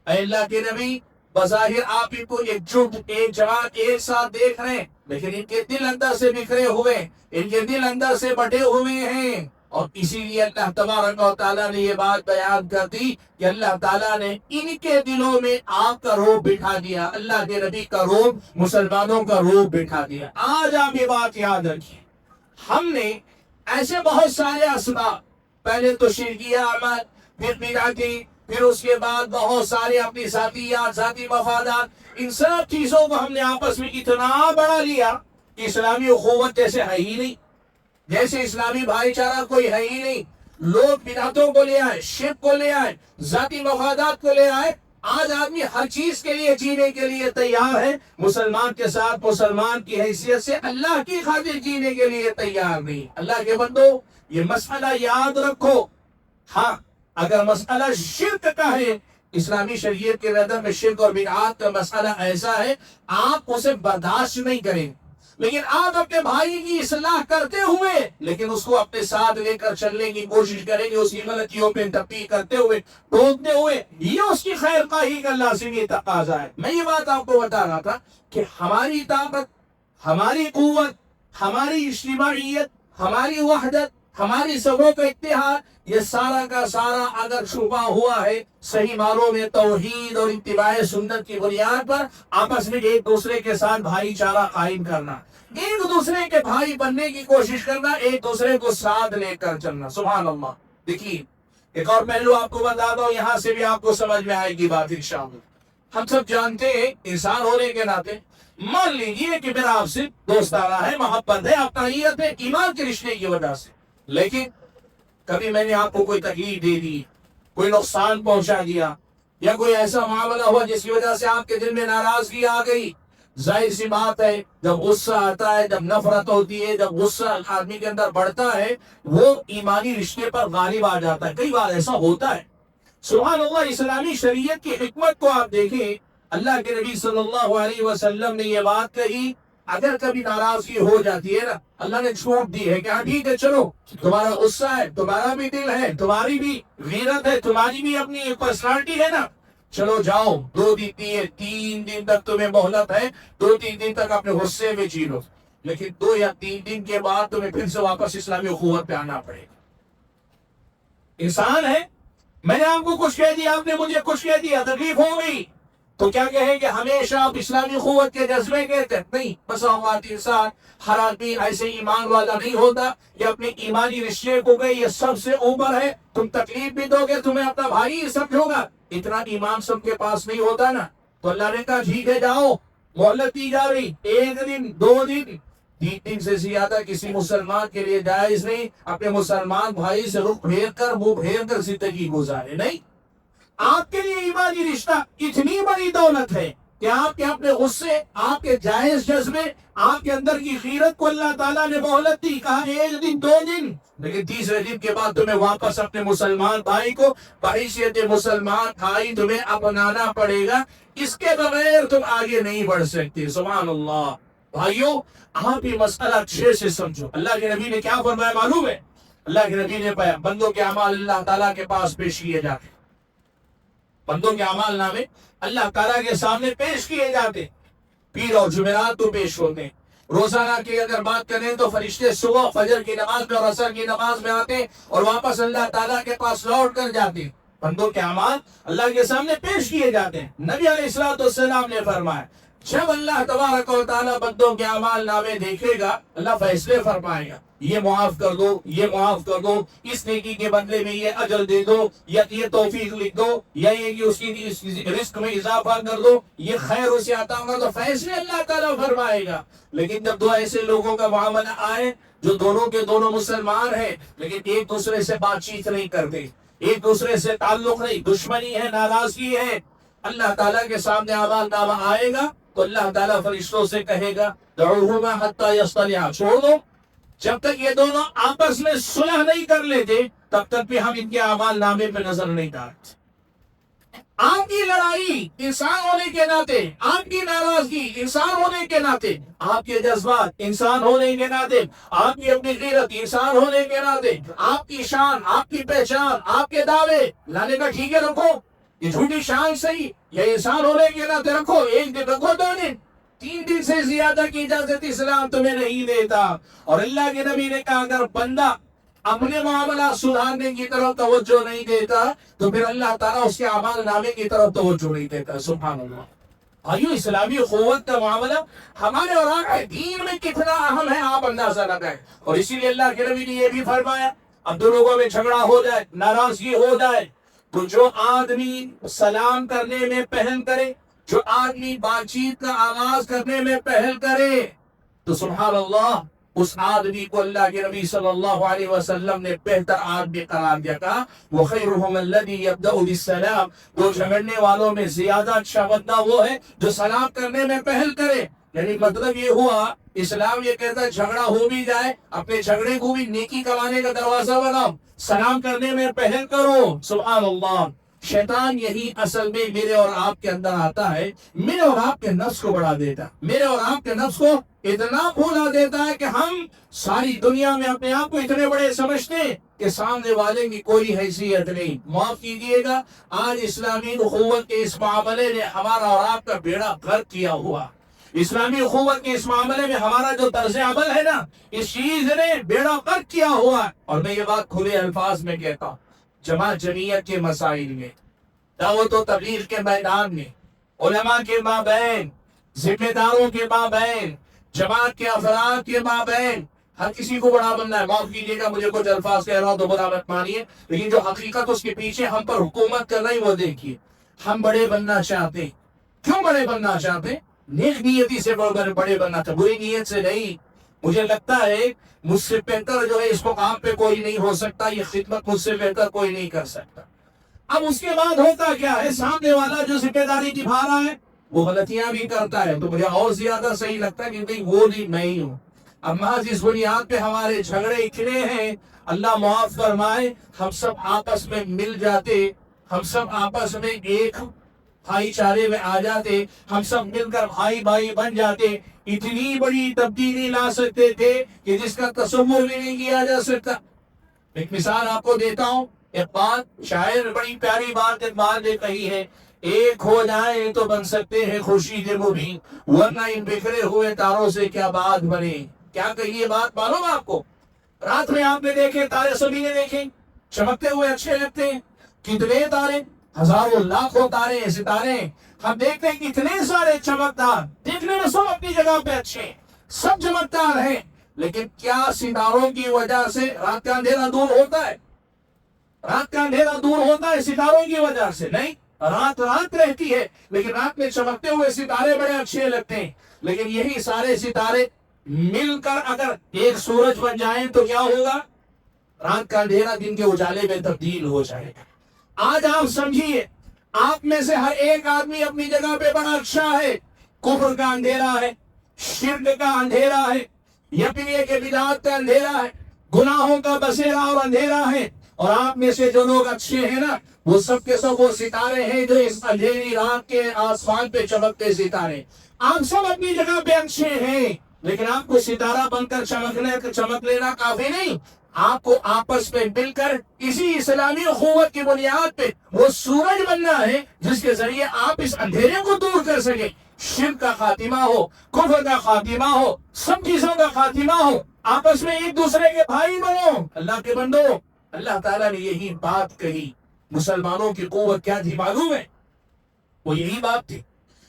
اے اللہ کے نبی، بظاہر آپ ان کو ایک جماعت ایک ساتھ دیکھ رہے ہیں، لیکن ان کے دل اندر سے بکھرے ہوئے، ان کے دل اندر سے بٹے ہوئے ہیں. اور اسی لیے اللہ تبارک و تعالیٰ نے یہ بات بیان کر دی کہ اللہ تعالیٰ نے ان کے دلوں میں آپ کا روح بٹھا دیا، اللہ کے نبی کا روح، مسلمانوں کا روح بٹھا دیا. آج آپ یہ بات یاد رکھیں، ہم نے ایسے بہت سارے اسباب، پہلے تو شرکیہ اعمال، پھر بدعتی، پھر اس کے بعد بہت سارے اپنی ذاتی مفادات، ان سب چیزوں کو ہم نے آپس میں اتنا بڑھا لیا کہ اسلامی اخوت جیسے ہے ہی نہیں، جیسے اسلامی بھائی چارہ کوئی ہے ہی نہیں. لوگ بدعتوں کو لے آئے، شرک کو لے آئے، ذاتی مفادات کو لے آئے. آج آدمی ہر چیز کے لیے جینے کے لیے تیار ہے، مسلمان کے ساتھ مسلمان کی حیثیت سے اللہ کی خاطر جینے کے لیے تیار نہیں. اللہ کے بندو، یہ مسئلہ یاد رکھو. ہاں، اگر مسئلہ شرک کا ہے، اسلامی شریعت کے نظر میں شرک اور بدعات کا مسئلہ ایسا ہے آپ اسے برداشت نہیں کریں، لیکن آپ اپنے بھائی کی اصلاح کرتے ہوئے لیکن اس کو اپنے ساتھ لے کر چلنے کی کوشش کریں گے، اس کی غلطیوں پہ تنبیہ کرتے ہوئے، ٹوکتے ہوئے. یہ اس کی خیر خواہی کا لازمی تقاضا ہے. میں یہ بات آپ کو بتا رہا تھا کہ ہماری طاقت، ہماری قوت، ہماری اجتماعیت، ہماری وحدت، ہماری سبوں کا اتحاد، یہ سارا کا سارا اگر چھپا ہوا ہے صحیح معنوں میں توحید اور اتباع سنت کی بنیاد پر آپس میں ایک دوسرے کے ساتھ بھائی چارہ قائم کرنا، ایک دوسرے کے بھائی بننے کی کوشش کرنا، ایک دوسرے کو ساتھ لے کر چلنا. سبحان اللہ. دیکھیے، ایک اور پہلو آپ کو بتا دو، یہاں سے بھی آپ کو سمجھ میں آئے گی بات انشاءاللہ. ہم سب جانتے ہیں انسان ہونے کے ناطے، مان لیجیے کہ میرا آپ سے دوستانہ ہے، محبت ہے، اپنائیت ہے، ایمان کے رشتے کی وجہ سے، لیکن کبھی میں نے آپ کو کوئی تکلیف دے دی، کوئی نقصان پہنچا دیا، یا کوئی ایسا معاملہ ہوا جس کی وجہ سے آپ کے دل میں ناراضگی آ گئی. ظاہر سی بات ہے جب غصہ آتا ہے، جب نفرت ہوتی ہے، جب غصہ آدمی کے اندر بڑھتا ہے، وہ ایمانی رشتے پر غالب آ جاتا ہے. کئی بار ایسا ہوتا ہے. سبحان اللہ. اسلامی شریعت کی حکمت کو آپ دیکھیں. اللہ کے نبی صلی اللہ علیہ وسلم نے یہ بات کہی، اگر کبھی ناراضگی ہو جاتی ہے نا، اللہ نے چھوٹ دی ہے کہ ہاں ٹھیک ہے، چلو تمہارا غصہ ہے، تمہارا بھی دل ہے، تمہاری بھی غیرت ہے، تمہاری بھی اپنی پرسنالٹی ہے نا، چلو جاؤ، 2 دن تک تمہیں مہلت ہے، 2-3 دن تک اپنے غصے میں جی لو، لیکن 2 یا 3 دن کے بعد تمہیں پھر سے واپس اسلامی اخوت پہ آنا پڑے گا. انسان ہے، میں نے آپ کو کچھ کہہ دیا، آپ نے مجھے کچھ کہہ دیا، تکلیف ہو گئی، تو کیا کہیں کہ ہمیشہ آپ اسلامی قوت کے جذبے کہتے ہیں؟ نہیں. بس اوقات انسان، ہر آدمی ایسے ایمان والا نہیں ہوتا. یہ اپنے ایمانی رشتے کو گئے، یہ سب سے اوپر ہے. تم تکلیف بھی دو گے، تمہیں اپنا بھائی ہی سمجھو گا. اتنا ایمان سب کے پاس نہیں ہوتا نا. تو اللہ نے کہا ٹھیک ہے، جاؤ، مہلت دی جا رہی، 1 دن 2 دن 3 دن سے زیادہ کسی مسلمان کے لیے جائز نہیں اپنے مسلمان بھائی سے رخ پھیر کر منہ پھیر کر زندگی گزارے. نہیں. آپ کے لیے ایمانی رشتہ اتنی بڑی دولت ہے کہ آپ کے اپنے غصے، آپ کے جائز جذبے، آپ کے اندر کی غیرت کو اللہ تعالیٰ نے مہلت دی. کہا 1 دن 2 دن، لیکن تیسرے دن کے بعد تمہیں واپس اپنے مسلمان بھائی کو بحیثیت مسلمان بھائی تمہیں اپنانا پڑے گا. اس کے بغیر تم آگے نہیں بڑھ سکتے. سبحان اللہ. بھائیوں، آپ یہ مسئلہ اچھے سے سمجھو. اللہ کے نبی نے کیا فرمایا معلوم ہے؟ اللہ کے نبی نے پایا بندوں کے اعمال اللہ تعالیٰ کے پاس پیش کیے جاتے، بندوں کے اعمال نامے اللہ تعالیٰ کے سامنے پیش کیے جاتے. پیر اور جمعرات تو پیش ہوتے ہیں. روزانہ کی اگر بات کریں تو فرشتے صبح فجر کی نماز میں اور عصر کی نماز میں آتے اور واپس اللہ تعالیٰ کے پاس لوٹ کر جاتے. بندوں کے اعمال اللہ کے سامنے پیش کیے جاتے ہیں. نبی علیہ الصلوۃ والسلام نے فرمایا جب اللہ تبارک و تعالیٰ بندوں کے اعمال نامے دیکھے گا، اللہ فیصلے فرمائے گا، یہ معاف کر دو، یہ معاف کر دو، اس نیکی کے بدلے میں یہ اجر دے دو، یا یہ توفیق لکھ دو، یا یہ کہ اس کی رزق میں اضافہ کر دو، یہ خیر اسے عطا کر دو، فیصلے اللہ تعالیٰ فرمائے گا۔ لیکن جب دو ایسے لوگوں کا معاملہ آئے جو دونوں کے دونوں مسلمان ہیں لیکن ایک دوسرے سے بات چیت نہیں کرتے، ایک دوسرے سے تعلق نہیں، دشمنی ہے، ناراضگی ہے، اللہ تعالیٰ کے سامنے اعمال نامہ آئے گا تو اللہ تعالیٰ فرشتوں سے کہے گا دعوہما حتی یصطلحا، چھوڑ دو، جب تک یہ دونوں آپس میں صلح نہیں کر لیتے تب تک بھی ہم ان کے اعمال نامے پہ نظر نہیں ڈالتے۔ آپ کی لڑائی انسان ہونے کے ناطے، آپ کی ناراضگی انسان ہونے کے ناطے، آپ کے جذبات انسان ہونے کے ناطے، آپ کی اپنی غیرت انسان ہونے کے ناطے، آپ کی شان، آپ کی پہچان، آپ کے دعوے، لانے کا ٹھیک ہے رکھو، یہ جھوٹی شان صحیح، یہ انسان ہونے کے ناطے رکھو، ایک دن رکھو، 2 دن، 3 دن سے زیادہ کی اجازت اسلام تمہیں نہیں دیتا۔ اور اللہ کے نبی نے کہا اگر بندہ اپنے معاملہ سدھارنے کی طرف توجہ نہیں دیتا تو پھر اللہ تعالیٰ اس کے اعمال نامے کی طرف توجہ نہیں دیتا۔ سبحان اللہ۔ آئیو اسلامی قوت کا معاملہ ہمارے اور آپ کے دین میں کتنا اہم ہے آپ اندازہ لگائیں۔ اور اسی لیے اللہ کے نبی نے یہ بھی فرمایا اب دو لوگوں میں جھگڑا ہو جائے، ناراضگی ہو جائے تو جو آدمی سلام کرنے میں پہل کرے، جو آدمی بات چیت کا آغاز کرنے میں پہل کرے تو سبحان اللہ اس آدمی کو اللہ کے نبی صلی اللہ علیہ وسلم نے بہتر آدمی قرار دیا، کہا وَخَيْرُهُمَ الَّذِي يَبْدَأُ بِالسَّلَامِ، تو جھگڑنے والوں میں زیادہ اچھا بندہ وہ ہے جو سلام کرنے میں پہل کرے۔ یعنی مطلب یہ ہوا اسلام یہ کہتا ہے جھگڑا ہو بھی جائے اپنے جھگڑے کو بھی نیکی کمانے کا دروازہ بناؤ، سلام کرنے میں پہل کرو۔ سبحان اللہ۔ شیطان یہی اصل میں میرے اور آپ کے اندر آتا ہے، میرے اور آپ کے نفس کو بڑھا دیتا، میرے اور آپ کے نفس کو اتنا بھولا دیتا ہے کہ ہم ساری دنیا میں اپنے آپ کو اتنے بڑے سمجھتے ہیں کہ سامنے والے کی کوئی حیثیت نہیں۔ معاف کیجیے گا، آج اسلامی اخوت کے اس معاملے نے ہمارا اور آپ کا بیڑا غرق کیا ہوا۔ اسلامی اخوت کے اس معاملے میں ہمارا جو طرز عمل ہے نا، اس چیز نے بیڑا غرق کیا ہوا ہے۔ اور میں یہ بات کھلے الفاظ میں کہتا ہوں، جماعت جمعیت کے مسائل میں، دعوت و تبلیغ کے میدان میں، علماء کے مابین، ذمہ داروں کے مابین، جماعت کے افراد کے مابین ہر کسی کو بڑا بننا ہے۔ معاف کیجیے گا مجھے کچھ الفاظ کہہ رہا ہوں تو برا مت مانیے، لیکن جو حقیقت اس کے پیچھے ہم پر حکومت کر رہی وہ دیکھیے۔ ہم بڑے بننا چاہتے ہیں، کیوں بڑے بننا چاہتے ہیں؟ نیک نیتی سے بڑے بننا تھا، بری نیت سے نہیں۔ مجھے لگتا ہے مجھ سے بہتر جو ہے اس مقام پہ کوئی نہیں ہو سکتا، یہ خدمت مجھ سے بہتر کوئی نہیں کر سکتا۔ اب اس کے بعد ہوتا کیا ہے، سامنے والا جو ذمہ داری نبھا رہا ہے وہ غلطیاں بھی کرتا ہے تو مجھے اور زیادہ صحیح لگتا ہے کہ نہیں وہ نہیں میں ہی ہوں۔ اب محض اس بنیاد پہ ہمارے جھگڑے اتنے ہیں، اللہ معاف فرمائے، ہم سب آپس میں مل جاتے، ہم سب آپس میں ایک بھائی چارے میں آ جاتے، ہم سب مل کر بھائی بھائی بن جاتے، اتنی بڑی تبدیلی لا سکتے تھے کہ جس کا تصور بھی نہیں کیا جا سکتا۔ ایک مثال آپ کو دیتا ہوں، ایک بات شاعر بڑی پیاری بات اقبال نے کہی ہے، ایک ہو جائیں تو بن سکتے ہیں خورشید مبیں، ورنہ ان بکھرے ہوئے تاروں سے کیا بات بنے۔ کیا کہی یہ بات معلوم آپ کو؟ رات میں آپ نے دیکھے تارے، سبھی نے دیکھے، چمکتے ہوئے اچھے لگتے ہیں۔ کتنے تارے، ہزاروں لاکھوں تارے، ستارے ہم دیکھتے ہیں، کتنے سارے چمکدار، دیکھنے میں سب اپنی جگہ پہ اچھے ہیں، سب چمکدار ہیں، لیکن کیا ستاروں کی وجہ سے رات کا اندھیرا دور ہوتا ہے؟ رات کا اندھیرا دور ہوتا ہے ستاروں کی وجہ سے؟ نہیں، رات رات رہتی ہے، لیکن رات میں چمکتے ہوئے ستارے بڑے اچھے لگتے ہیں۔ لیکن یہی سارے ستارے مل کر اگر ایک سورج بن جائیں تو کیا ہوگا؟ رات کا اندھیرا دن کے اجالے میں تبدیل ہو جائے گا۔ آج آپ سمجھیے، آپ میں سے ہر ایک آدمی اپنی جگہ پہ بڑا اچھا ہے، کفر کا اندھیرا ہے، شرک کا اندھیرا ہے، یا پھر یہ کہ بدعت کا اندھیرا ہے، گناہوں کا بسیرا اور اندھیرا ہے۔ اور آپ میں سے جو لوگ اچھے ہیں نا، وہ سب کے سب وہ ستارے ہیں جو اس اندھیری رات کے آسمان پہ چمکتے ستارے۔ آپ سب اپنی جگہ پہ اچھے ہیں، لیکن آپ کو ستارہ بن کر چمک لینا کافی نہیں، آپ کو آپس میں مل کر اسی اسلامی اخوت کی بنیاد پہ وہ سورج بننا ہے جس کے ذریعے آپ اس اندھیرے کو دور کر سکیں، شرک کا خاتمہ ہو، کفر کا خاتمہ ہو، سب چیزوں کا خاتمہ ہو، آپس میں ایک دوسرے کے بھائی بنو۔ اللہ کے بندو، اللہ تعالیٰ نے یہی بات کہی۔ مسلمانوں کی قوت کیا تھی معلوم ہے؟ وہ یہی بات تھی،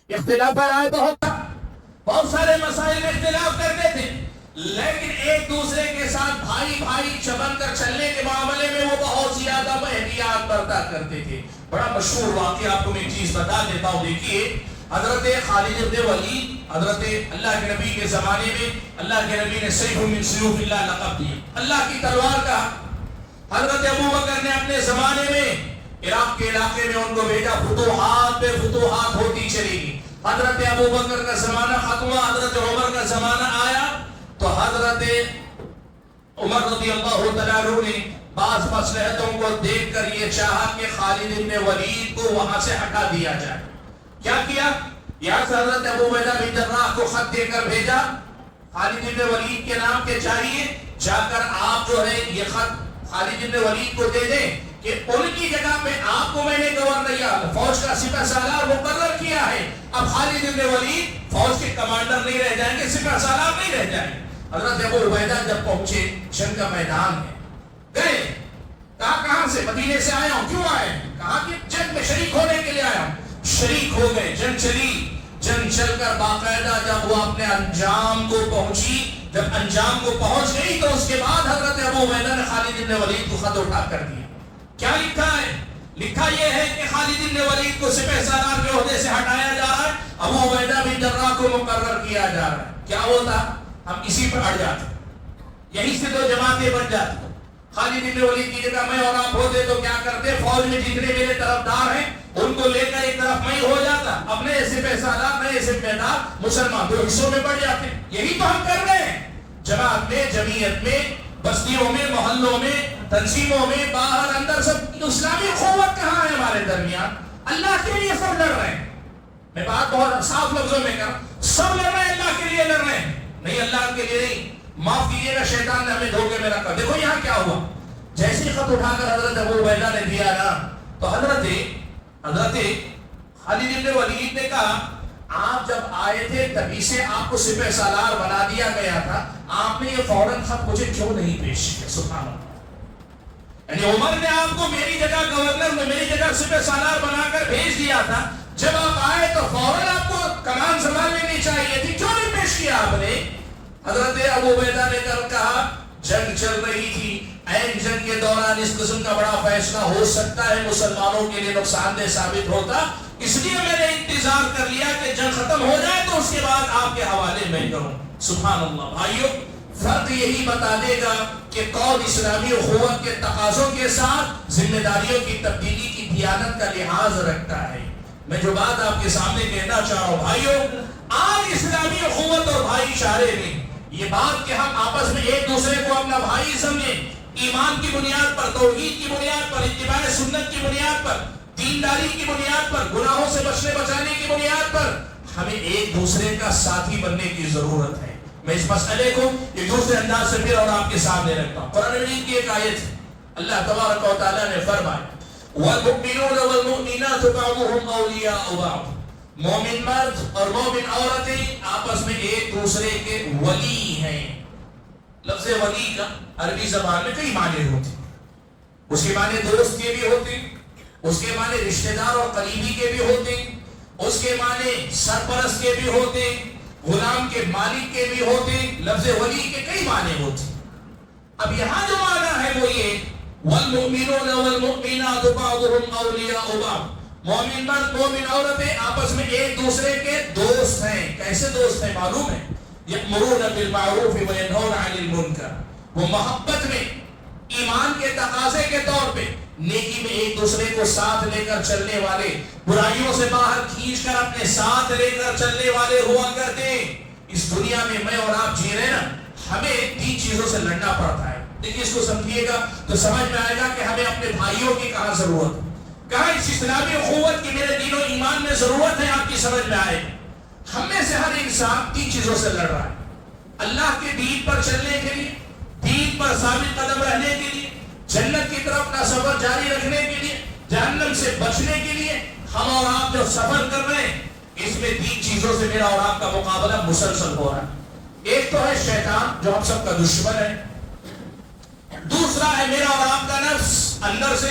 اختلاف آئے تو ہوتا بہت سارے مسائل میں اختلاف کرتے تھے، لیکن ایک دوسرے کے ساتھ بھائی بھائی چبن کر چلنے کے معاملے میں وہ بہت زیادہ احتیاط برتا کرتے تھے۔ بڑا مشہور واقعہ آپ کو میں ایک چیز بتا دیتا ہوں، دیکھیے حضرت خالد بن ولید، حضرت اللہ کے نبی کے زمانے میں اللہ کے نبی نے سیف من سیوف اللہ لقب دیا، اللہ کی تلوار کا۔ حضرت ابو بکر نے اپنے زمانے میں عراق کے علاقے میں ان کو بھیجا، فتوحات پہ فتوحات ہوتی چلی گئی۔ حضرت ابو بکر کا زمانہ ختم ہوا، حضرت عمر کا زمانہ آیا تو حضرت عمر رضی اللہ تعالیٰ عنہ نے بعض مصلحتوں کو دیکھ کر یہ چاہا کہ خالد بن ولید کو وہاں سے ہٹا دیا جائے۔ کیا کیا؟ یہاں سے حضرت ابو عبیدہ بن جراح کو خط دے کر بھیجا، خالد بن ولید کے نام کے چاہیے، جا کر آپ جو ہے یہ خط خالد بن ولید کو دے دیں کہ ان کی جگہ پہ آپ کو میں نے گورنر فوج کا سپہ سالار مقرر کیا ہے، اب خالد بن ولید فوج کے کمانڈر نہیں رہ جائیں گے، سپہ سالار نہیں رہ جائیں گے۔ حضرت ابو عبیدہ جب پہنچے، جنگ کا میدان ہے، گئے، کہاں سے؟ مدینے سے آیا ہوں۔ کیوں آئے؟ کہا کہ جنگ میں شریک ہونے کے لیے آیا ہوں۔ شریک ہو گئے، جنگ چلی، جنگ چل کر باقاعدہ جب وہ اپنے انجام کو پہنچی، جب انجام کو پہنچ گئی تو اس کے بعد حضرت ابو عبیدہ نے خالد بن ولید کو خط اٹھا کر دیا۔ کیا لکھا ہے؟ لکھا یہ ہے کہ خالد بن ولید کو سپہ سالار کے عہدے سے ہٹایا جا رہا ہے، ابو عبیدہ بن جراح کو مقرر کیا جا رہا ہے۔ کیا ہوتا؟ ہم اسی پر اڑ جاتے، یہیں سے دو جماعتیں بن جاتی۔ خالد بن ولید کی جگہ میں اور آپ ہوتے تو کیا کرتے؟ فوج میں جتنے میرے طرفدار ہیں ان کو لے کر ایک طرف میں ہو جاتا، اپنے سپہ سالار نئے سپہ دار مسلمان دو حصوں میں بڑھ جاتے۔ یہی تو ہم کر رہے ہیں، جماعت میں، جمعیت میں، بستیوں میں، محلوں میں، تنظیموں میں، باہر اندر، سب اسلامی قوت کہاں ہے ہمارے درمیان؟ اللہ کے لیے سب لڑ رہے ہیں۔ میں بات بہت صاف لفظوں میں کر، سب لڑ رہے ہیں، اللہ کے لیے لڑ رہے ہیں، نہیں اللہ کے لیے نہیں۔ معاف کیجیے گا، شیطان نے ہمیں دھوکے میں رکھا۔ دیکھو یہاں کیا ہوا، جیسے ہی خط اٹھا کر حضرت ابو عبیدہ نے دیا نا تو حضرت خالد بن ولید نے کہا آپ جب آئے تھے تبھی سے آپ کو سپہ سالار بنا دیا گیا تھا، آپ نے یہ فوراً خط مجھے کیوں نہیں پیش کیا؟ سبحان اللہ، یعنی عمر نے آپ کو میری جگہ گورنر میں، میری جگہ سپہ سالار بنا کر بھیج دیا تھا، جب آپ آئے تو فوراً آپ کو کمان سنبھال لینی چاہیے تھی، کیوں نہیں پیش کیا آپ نے؟ حضرت ابو عبیدہ نے کہا جنگ چل رہی تھی، این جنگ کے دوران اس قسم کا بڑا فیصلہ ہو سکتا ہے، مسلمانوں کے لیے نقصان دہ ثابت ہوتا، اس لیے میں نے انتظار کر لیا کہ جنگ ختم ہو جائے تو اس کے بعد آپ کے حوالے میں کروں۔ سبحان اللہ بھائیو، فرق یہی بتا دے گا کہ کون اسلامی اخوت کے تقاضوں کے ساتھ ذمہ داریوں کی تبدیلی کی دیانت کا لحاظ رکھتا ہے۔ میں جو بات آپ کے سامنے کہنا چاہ رہا ہوں بھائیو، آج اسلامی اخوت اور بھائی چارے میں یہ بات کہ ہم آپس میں ایک دوسرے کو اپنا بھائی سمجھیں، ایمان کی بنیاد پر، توحید کی بنیاد پر، اتباع سنت کی بنیاد پر، دینداری کی بنیاد پر، گناہوں سے بچنے بچانے کی بنیاد پر ہمیں ایک دوسرے کا ساتھی بننے کی ضرورت ہے۔ میں اس مسئلے کو ایک دوسرے انداز سے پھر اور آپ کے سامنے رکھتا ہوں۔ قرآن مجید کی ایک آیت ہے، اللہ تبارک و تعالیٰ نے فرمایا وَالْمُؤْمِنُونَ وَالْمُؤْمِنَاتُ بَعْضُهُمْ أَوْلِيَاءُ بَعْضٍ، مومن مرد اور مومن عورتیں آپس میں ایک دوسرے کے ولی ہیں۔ لفظ ولی کا عربی زبان میں کئی معنی ہوتے ہیں، اس کے معنی دوست کے بھی ہوتے ہیں، اس کے معنی رشتہ دار اور قریبی کے بھی ہوتے ہیں، اس کے معنی سرپرست کے بھی ہوتے ہیں، غلام کے مالک کے بھی ہوتے ہیں۔ لفظ ولی کے کئی معنی ہوتے ہیں۔ اب یہاں جو معنی ہے وہ یہ والمؤمنون والمؤمنات بعضهم اولیاء بعض، مومن مرد مومن عورتیں آپس میں ایک دوسرے کے دوست ہیں۔ کیسے دوست ہیں معلوم ہے؟ یأمرون بالمعروف وینہون عن المنکر، وہ محبت میں، ایمان کے تقاضے کے طور پہ نیکی میں ایک دوسرے کو ساتھ لے کر چلنے والے، برائیوں سے باہر کھینچ کر اپنے ساتھ لے کر چلنے والے ہوا کرتے ہیں۔ اس دنیا میں اور آپ جی رہے ہیں نا، ہمیں تین چیزوں سے لڑنا پڑتا ہے۔ دیکھیے اس کو سمجھیے گا تو سمجھ میں آئے گا کہ ہمیں اپنے بھائیوں کی کہاں ضرورت ہے، کہاں اس اسلامی اخوت کی میرے دین و ایمان میں ضرورت ہے، آپ کی سمجھ میں آئے گا۔ ہم میں سے ہر انسان تین چیزوں سے لڑ رہا ہے، اللہ کے دین پر چلنے کے لیے، دین پر ثابت قدم رہنے کے لیے، جنت کی طرف کا سفر جاری رکھنے کے لیے، جہنم سے بچنے کے لیے۔ ہم اور آپ جو سفر کر رہے ہیں اس میں تین چیزوں سے میرا اور آپ کا مقابلہ مسلسل ہو رہا ہے۔ ایک تو ہے شیطان جو ہم سب کا دشمن ہے، دوسرا ہے میرا اور آپ کا نفس اندر سے،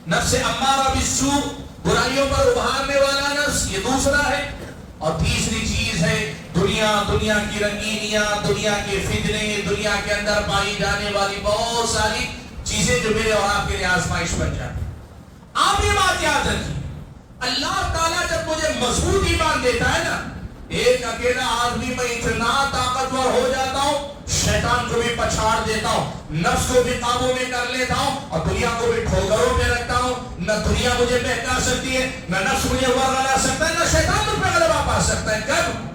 نفس امارہ بالسوء، برائیوں پر ابھارنے والا نفس، یہ دوسرا ہے، اور تیسری چیز ہے دنیا کی رنگینیاں، دنیا کے فتنے، دنیا کے اندر پائی جانے والی بہت ساری چیزیں جو میرے اور آپ کے لیے آزمائش بن جاتی. آپ یہ بات یاد رکھیں، اللہ تعالیٰ جب مجھے مضبوط ایمان دیتا ہے نا، ایک اکیلا آدمی میں اتنا طاقتور ہو جاتا ہوں، شیطان کو بھی پچھاڑ دیتا ہوں، نفس کو بھی قابو میں کر لیتا ہوں، اور دنیا کو بھی ٹھوکروں میں رکھتا ہوں. نہ دنیا مجھے بہکا سکتی ہے، نہ نفس مجھے ورگلا سکتا ہے، نہ شیطان مجھ پہ غلبہ پا سکتا ہے. کب؟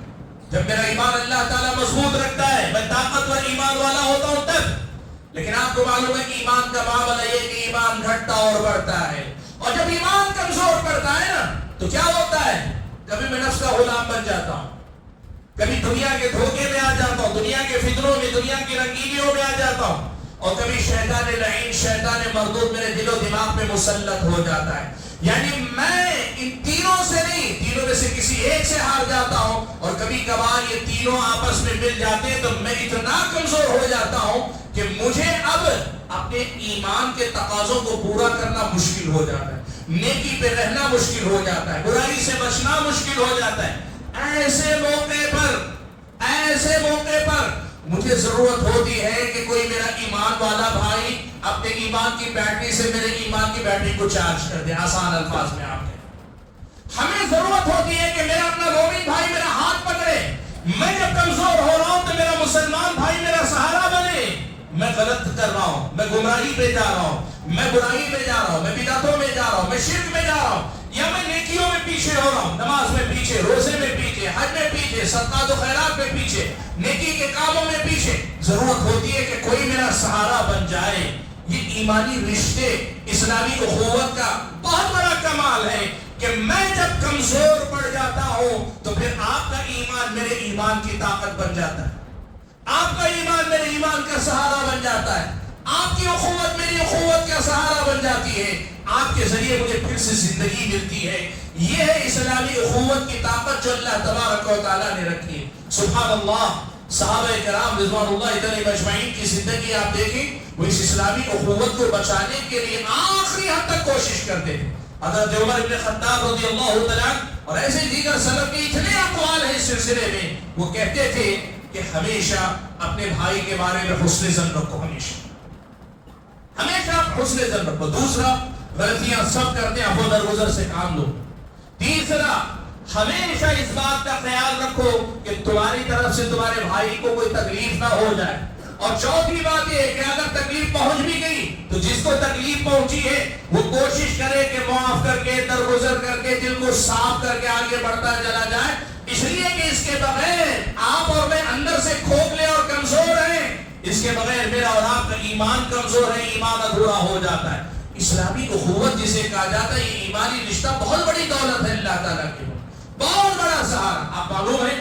جب میرا ایمان اللہ تعالیٰ مضبوط رکھتا ہے، میں طاقتور ایمان والا ہوتا ہوں تب. لیکن آپ کو معلوم ہے کہ ایمان کا معاملہ یہ کہ ایمان گھٹتا اور بڑھتا ہے، اور جب ایمان کمزور پڑتا ہے نا تو کیا ہوتا ہے؟ کبھی میں نفس کا غلام بن جاتا ہوں، کبھی دنیا کے دھوکے میں آ جاتا ہوں، دنیا کے فتنوں میں، دنیا کی رنگینیوں میں آ جاتا ہوں، اور کبھی شیطان لعین، شیطان مردود میرے دل و دماغ پہ مسلط ہو جاتا ہے. یعنی میں ان تینوں سے نہیں، تینوں میں سے کسی ایک سے ہار جاتا ہوں، اور کبھی کبھار یہ تینوں آپس میں مل جاتے ہیں تو میں اتنا کمزور ہو جاتا ہوں کہ مجھے اب اپنے ایمان کے تقاضوں کو پورا کرنا مشکل ہو جاتا ہے، نیکی پہ رہنا مشکل ہو جاتا ہے، برائی سے بچنا مشکل ہو جاتا ہے. ایسے موقع پر مجھے ضرورت ہوتی ہے کہ کوئی میرا ایمان والا بھائی اپنے ایمان کی بیٹری سے میرے ایمان کی بیٹری کو چارج کر دے. آسان الفاظ میں آپ کہیں، ہمیں ضرورت ہوتی ہے کہ میرا اپنا مومن بھائی میرا ہاتھ پکڑے. میں جب کمزور ہو رہا ہوں تو میرا مسلمان بھائی میرا سہارا بنے. میں غلط کر رہا ہوں، میں گمراہی پہ جا رہا ہوں، میں برائی پہ جا رہا ہوں، میں بدعتوں میں جا رہا ہوں، میں شرک میں جا رہا ہوں، یا میں نیکیوں میں پیچھے ہو رہا ہوں، نماز میں پیچھے، روزے میں پیچھے، حج میں پیچھے، صدقات و خیرات میں پیچھے، نیکی کے کاموں میں پیچھے. ضرورت ہوتی ہے کہ کوئی میرا سہارا بن جائے. یہ ایمانی رشتے، اسلامی اخوت کا بہت بڑا کمال ہے کہ میں جب کمزور پڑ جاتا ہوں تو پھر آپ کا ایمان میرے ایمان کی طاقت بن جاتا ہے، آپ کا ایمان میرے ایمان کا سہارا بن جاتا ہے، آپ کی اخوت میری اخوت کا سہارا بن جاتی ہے. آپ کے ذریعے مجھے پھر سے زندگی ملتی ہے. یہ ہے اسلامی اخوت کی طاقت جو اللہ تبارک و تعالیٰ نے رکھی ہے. سبحان اللہ. صحابہ کرام رضوان اللہ تعالی مجمعین کی زندگی آپ دیکھیں، وہ اس اسلامی اخوت کو بچانے کے لیے آخری حد تک کوشش کرتے تھے. حضرت عمر بن خطاب رضی اللہ تعالیٰ اور ایسے دیگر سلف کے اتنے اقوال ہیں اس سلسلے میں، وہ کہتے تھے کہ ہمیشہ اپنے بھائی کے بارے میں حسن ظن رکھو، ہمیشہ حسن ظن رکھو. دوسرا، غلطیاں سب کرتے ہیں، ابو درگزر سے کام لو. تیسرا، ہمیشہ اس بات کا خیال رکھو کہ تمہاری طرف سے تمہارے بھائی کو کوئی تکلیف نہ ہو جائے. اور چوتھی بات یہ ہے کہ اگر تکلیف پہنچ بھی گئی تو جس کو تکلیف پہنچی ہے وہ کوشش کرے کہ معاف کر کے، درگزر کر کے، دل کو صاف کر کے آگے بڑھتا چلا جائے. اس لیے کہ اس کے بغیر آپ اور میں اندر سے کھوکھلے اور کمزور ہیں. اس کے بغیر میرا اور آپ کا ایمان کمزور ہے، ایمان ادھورا ہو جاتا ہے. اسلامی اخوت جسے کہا جاتا ہے، یہ ایمانی رشتہ بہت بڑی دولت ہے اللہ تعالیٰ کی، بہت بڑا سہارا. آپ معلوم ہے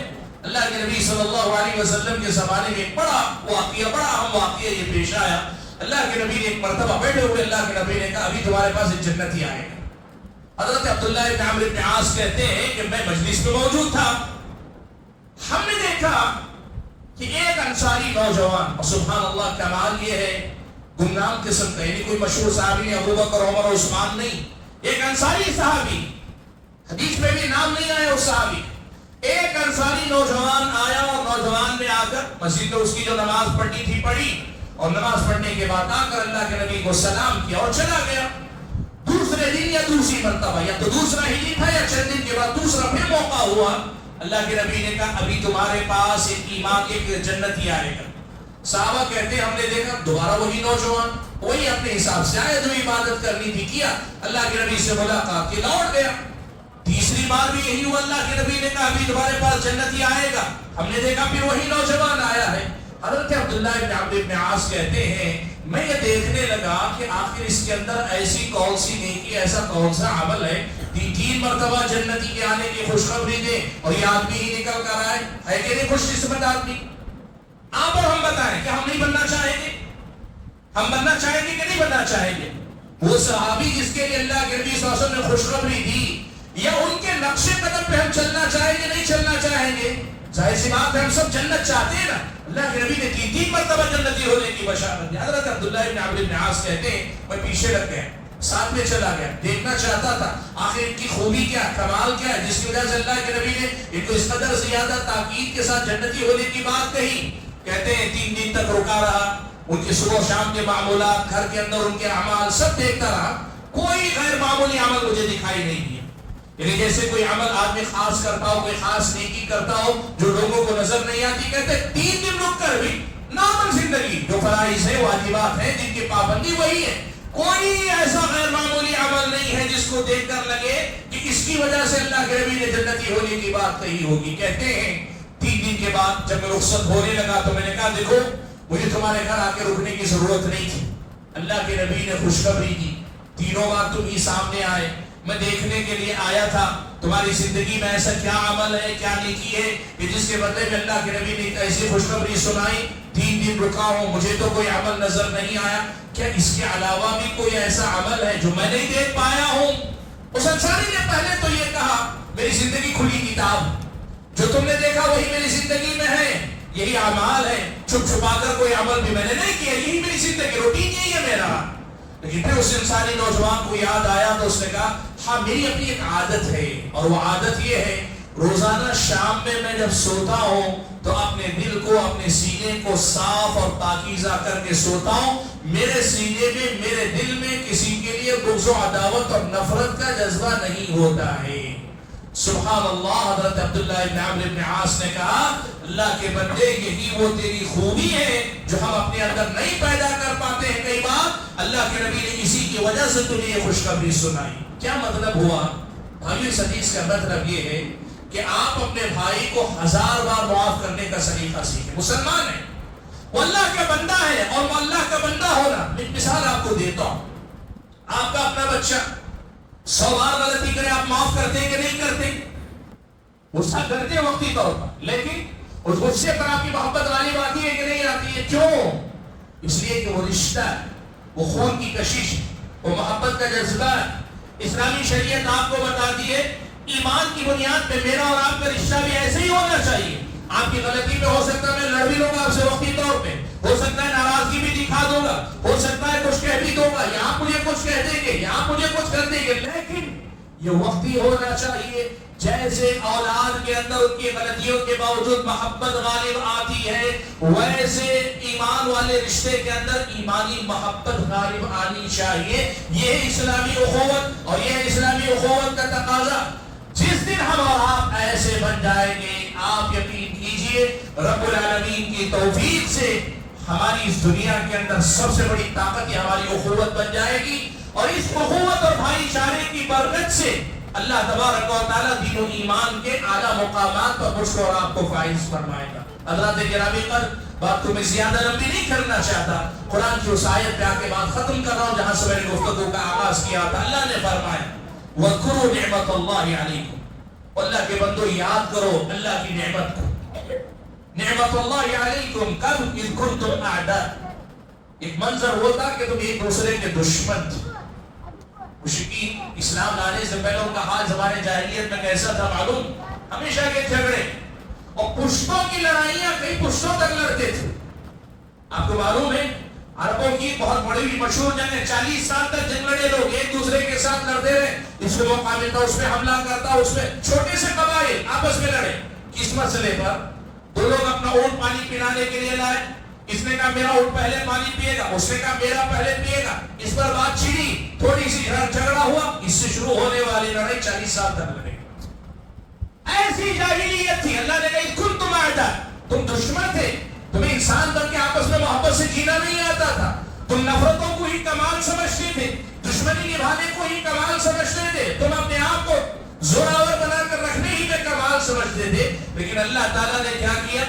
اللہ کے نبی صلی اللہ علیہ وسلم کے زمانے میں ایک بڑا واقعہ، بڑا اہم واقعہ یہ پیش آیا. اللہ کے نبی نے ایک مرتبہ بیٹھے ہوئے اللہ کے نبی نے کہا ابھی تمہارے پاس ایک جنتی آئے گا. حضرت عبداللہ بن عمرو بن عاص کہتے ہیں کہ میں مجلس میں موجود تھا. ہم نے دیکھا کہ ایک انصاری نوجوان، اور سبحان اللہ کمال یہ ہے گمنام قسم کا، یعنی کوئی مشہور صحابی نہیں، ابو بکر عمر اور عثمان نہیں، ایک انصاری صحابی، حدیث میں بھی نام نہیں آیا اس صحابی. ایک انصاری نوجوان آیا اور نوجوان نے آ کر مسجد میں اس کی جو نماز پڑھنی تھی پڑھی، اور نماز پڑھنے کے بعد آ کر اللہ کے نبی کو سلام کیا اور چلا گیا. دوسرے دن یا دوسری مرتبہ، یا تو دوسرا ہی دن تھا یا چند دن کے بعد دوسرا پھر موقع ہوا، اللہ کے نبی نے کہا ابھی تمہارے پاس ایک ایمان ایک جنتی آئے گا. صحابہ کہتے ہم نے دیکھا دوبارہ وہی نوجوان، وہی اپنے حساب سے آیا، جو عبادت کرنی تھی کیا، اللہ کے نبی سے ملاقات کی، لوٹ گیا. تیسری بار بھی یہی ہوا، اللہ کے نبی نے کہا ابھی تمہارے پاس جنتی آئے گا. ہم نے دیکھا پھر وہی نوجوان آیا ہے. حضرت عبداللہ بن عمرو بن عاص کہتے ہیں میں یہ دیکھنے لگا کہ آخر اس کے اندر ایسی کون سی نیکی، ایسا کون سا عمل ہے 3 مرتبہ جنتی کے آنے کی خوشخبری دے اور یہ آدمی ہی نکل کر آئے. ہے کہ نہیں خوش قسمت آدمی؟ آپ اور ہم بتائیں کہ ہم نہیں بننا چاہیں گے؟ ہم بننا چاہیں گے کہ نہیں بننا چاہیں گے؟ وہ صحابی جس کے لیے اللہ کے نبی صلی اللہ علیہ وسلم نے خوشخبری دی، یا ان کے نقش قدم پہ ہم چلنا چاہیں گے نہیں چلنا چاہیں گے؟ ظاہر سی بات ہے ہم سب جنت چاہتے ہیں نا. اللہ کے نبی نے 3 مرتبہ جنتی ہونے کی بشارت دی. حضرت عبداللہ بن عمرو بن عاص کہتے ہیں میں پیچھے لگ گیا، ساتھ میں چلا گیا، دیکھنا چاہتا تھا آخر ان کی خوبی کیا، کمال کیا ہے، جس کی وجہ سے اللہ کے نبی نے ان کو اس قدر زیادہ تاکید کے ساتھ جنتی ہونے کی بات کہی۔ کہتے ہیں 3 دن تک رکا رہا، ان کے صبح و شام کے معمولات، گھر کے اندر ان کے اعمال سب دیکھتا رہا، کوئی غیر معمولی عمل مجھے دکھائی نہیں دیا۔ یعنی جیسے کوئی عمل آدمی خاص کرتا ہو، کوئی خاص نیکی کرتا ہو جو لوگوں کو نظر نہیں آتی، کہتے 3 دن رک کر بھی نارمل زندگی جو فرائض ہے، واجبات ہیں، جن کی پابندی وہی ہے، کوئی ایسا غیر معمولی عمل نہیں ہے جس کو دیکھ کر لگے کہ اس کی وجہ سے اللہ کے نبی نے جنتی ہونے کی بات کہی ہوگی۔ کہتے ہیں 3 دن کے بعد جب میں رخصت ہونے لگا تو میں نے کہا دیکھو مجھے تمہارے گھر آ کے رکنے کی ضرورت نہیں تھی، اللہ کے نبی نے خوشخبری دی، 3 بار تم ہی سامنے آئے، میں دیکھنے کے لیے آیا تھا تمہاری زندگی میں ایسا کیا عمل ہے، کیا نیکی ہے کہ جس کے بدلے میں اللہ کے نبی نے ایسی خوشخبری سنائی۔ 3 دن رکا ہوں، مجھے تو کوئی عمل نظر نہیں آیا، کیا اس کے علاوہ بھی کوئی ایسا عمل ہے جو میں نہیں دیکھ پایا ہوں؟ اس انصاری نے پہلے تو یہ کہا میری زندگی کھلی کتاب، جو تم نے دیکھا وہی میری زندگی میں ہے، یہی اعمال ہے، چھپ چھپا کر کوئی عمل بھی میں نے نہیں کیا، یہی میری زندگی، روٹین یہی ہے میرا۔ لیکن پھر اس انسانی نوجوان کو یاد آیا تو اس نے کہا ہاں میری اپنی ایک عادت ہے، اور وہ عادت یہ ہے روزانہ شام میں جب سوتا ہوں تو اپنے دل کو، اپنے سینے کو صاف اور پاکیزہ کر کے سوتا ہوں، میرے سینے میں، میرے دل میں کسی کے لیے بغض و عداوت اور نفرت کا جذبہ نہیں ہوتا ہے۔ سبحان اللہ۔ حضرت عبداللہ ابن عمرو ابن عاص نے کہا اللہ کے بندے یہی وہ تیری خوبی ہے جو ہم اپنے اندر نہیں پیدا کر پاتے ہیں، کئی بار اللہ کے نبی نے اسی کی وجہ سے تمہیں یہ خوشخبری سنائی۔ کیا مطلب ہوا؟ بھائیو اس حدیث کا مطلب یہ ہے کہ آپ اپنے بھائی کو 1000 بار معاف کرنے کا سلیقہ سیکھیں۔ مسلمان ہے، وہ اللہ کا بندہ ہے، اور وہ اللہ کا بندہ ہونا، مثال آپ کو دیتا ہوں، آپ کا اپنا بچہ 100 بار غلطی کرے آپ معاف کرتے ہیں کہ نہیں کرتے؟ غصہ کرتے وقتی طور پر، لیکن اس غصے پر آپ کی محبت غالب آتی ہے کہ نہیں آتی ہے؟ کیوں؟ اس لیے کہ وہ رشتہ ہے، وہ خون کی کشش، وہ محبت کا جذبہ ہے۔ اسلامی شریعت آپ کو بتا دیے ایمان کی بنیاد پہ میرا اور آپ کا رشتہ بھی ایسے ہی ہونا چاہیے۔ آپ کی غلطی پہ ہو سکتا ہے میں لڑ بھی لوں گا آپ سے وقتی طور پہ، ہو سکتا ہے ناراضگی بھی دکھا دوں گا، ہو سکتا ہے کچھ کہہ بھی دوں گا، یا آپ مجھے کچھ کہہ دیں گے، یا آپ مجھے کچھ کر دیں گے، لیکن یہ وقتی ہونا چاہیے۔ جیسے اولاد کے اندر ان کی غلطیوں کے باوجود محبت غالب آتی ہے، ویسے ایمان والے رشتے کے اندر ایمانی محبت غالب آنی چاہیے۔ یہ اسلامی اخوت اور یہ اسلامی اخوت کا تقاضا۔ جس دن ہم اور آپ ایسے بن جائیں گے، آپ یقین کیجئے رب العالمین کی توفیق سے ہماری اس دنیا کے اندر سب سے بڑی طاقت یہ ہماری اخوت بن جائے گی، اور اس اخوت اور بھائی چارے کی برکت سے اللہ تبارک و تعالیٰ دین و ایمان کے اعلیٰ مقامات پر مجھ کو اور آپ کو فائز فرمائے گا۔ حضرات گرامی پر بات کو میں زیادہ لمبی نہیں کرنا چاہتا، قرآن کی اس آیت پہ آ کے بات ختم کر رہا ہوں جہاں سے میں نے گفتگو کا آغاز کیا تھا۔ اللہ نے فرمایا وَاذْكُرُوا نِعْمَةَ اللَّهِ عَلَيْكُمْ، اللہ کے بندو یاد کرو اللہ کی نعمت کو۔ نعمت اللہ علیکم کب اذ کنتم اعداء، ایک منظر ہوتا کہ تم ایک دوسرے کے دشمن تھے۔ مشرکین اسلام لانے سے پہلے ان کا حال زمانے جاہلیت میں کیسا تھا معلوم؟ ہمیشہ کے جھگڑے اور پشتوں کی لڑائیاں، کئی پشتوں تک لڑتے تھے۔ آپ کو معلوم ہے عربوں کی بہت بڑی مشہور جنگ ہے، 40 سال تک جنگ لڑے لوگ، ایک دوسرے کے ساتھ لڑتے رہے، اس پہ موقع ملتا اس پہ حملہ کرتا، اس پہ چھوٹے سے قبائل آپس میں لڑے۔ کس مسئلے پر؟ دو لوگ اپنا اونٹ پانی پلانے کے لیے لائے، اس نے کہا میرا اونٹ پہلے پانی پیے گا، اس نے کہا میرا پہلے پیے گا، اس پر بات چھڑی، تھوڑی سی جھگڑا ہوا، اس سے شروع ہونے والی لڑائی 40 سال تک لڑے۔ ایسی جاہلیت تھی۔ اللہ نے کہا کنتم اعداء، تم دشمن تھے، تمہیں انسان بن کے آپس میں محبت سے جینا نہیں آتا تھا، تم نفرتوں کو ہی کمال سمجھتے تھے، دشمنی نبھانے کو ہی کمال سمجھتے تھے، تم اپنے آپ کو زوراور بنا کر رکھنے ہی میں کمال سمجھتے تھے۔ لیکن اللہ تعالیٰ نے کیا کیا؟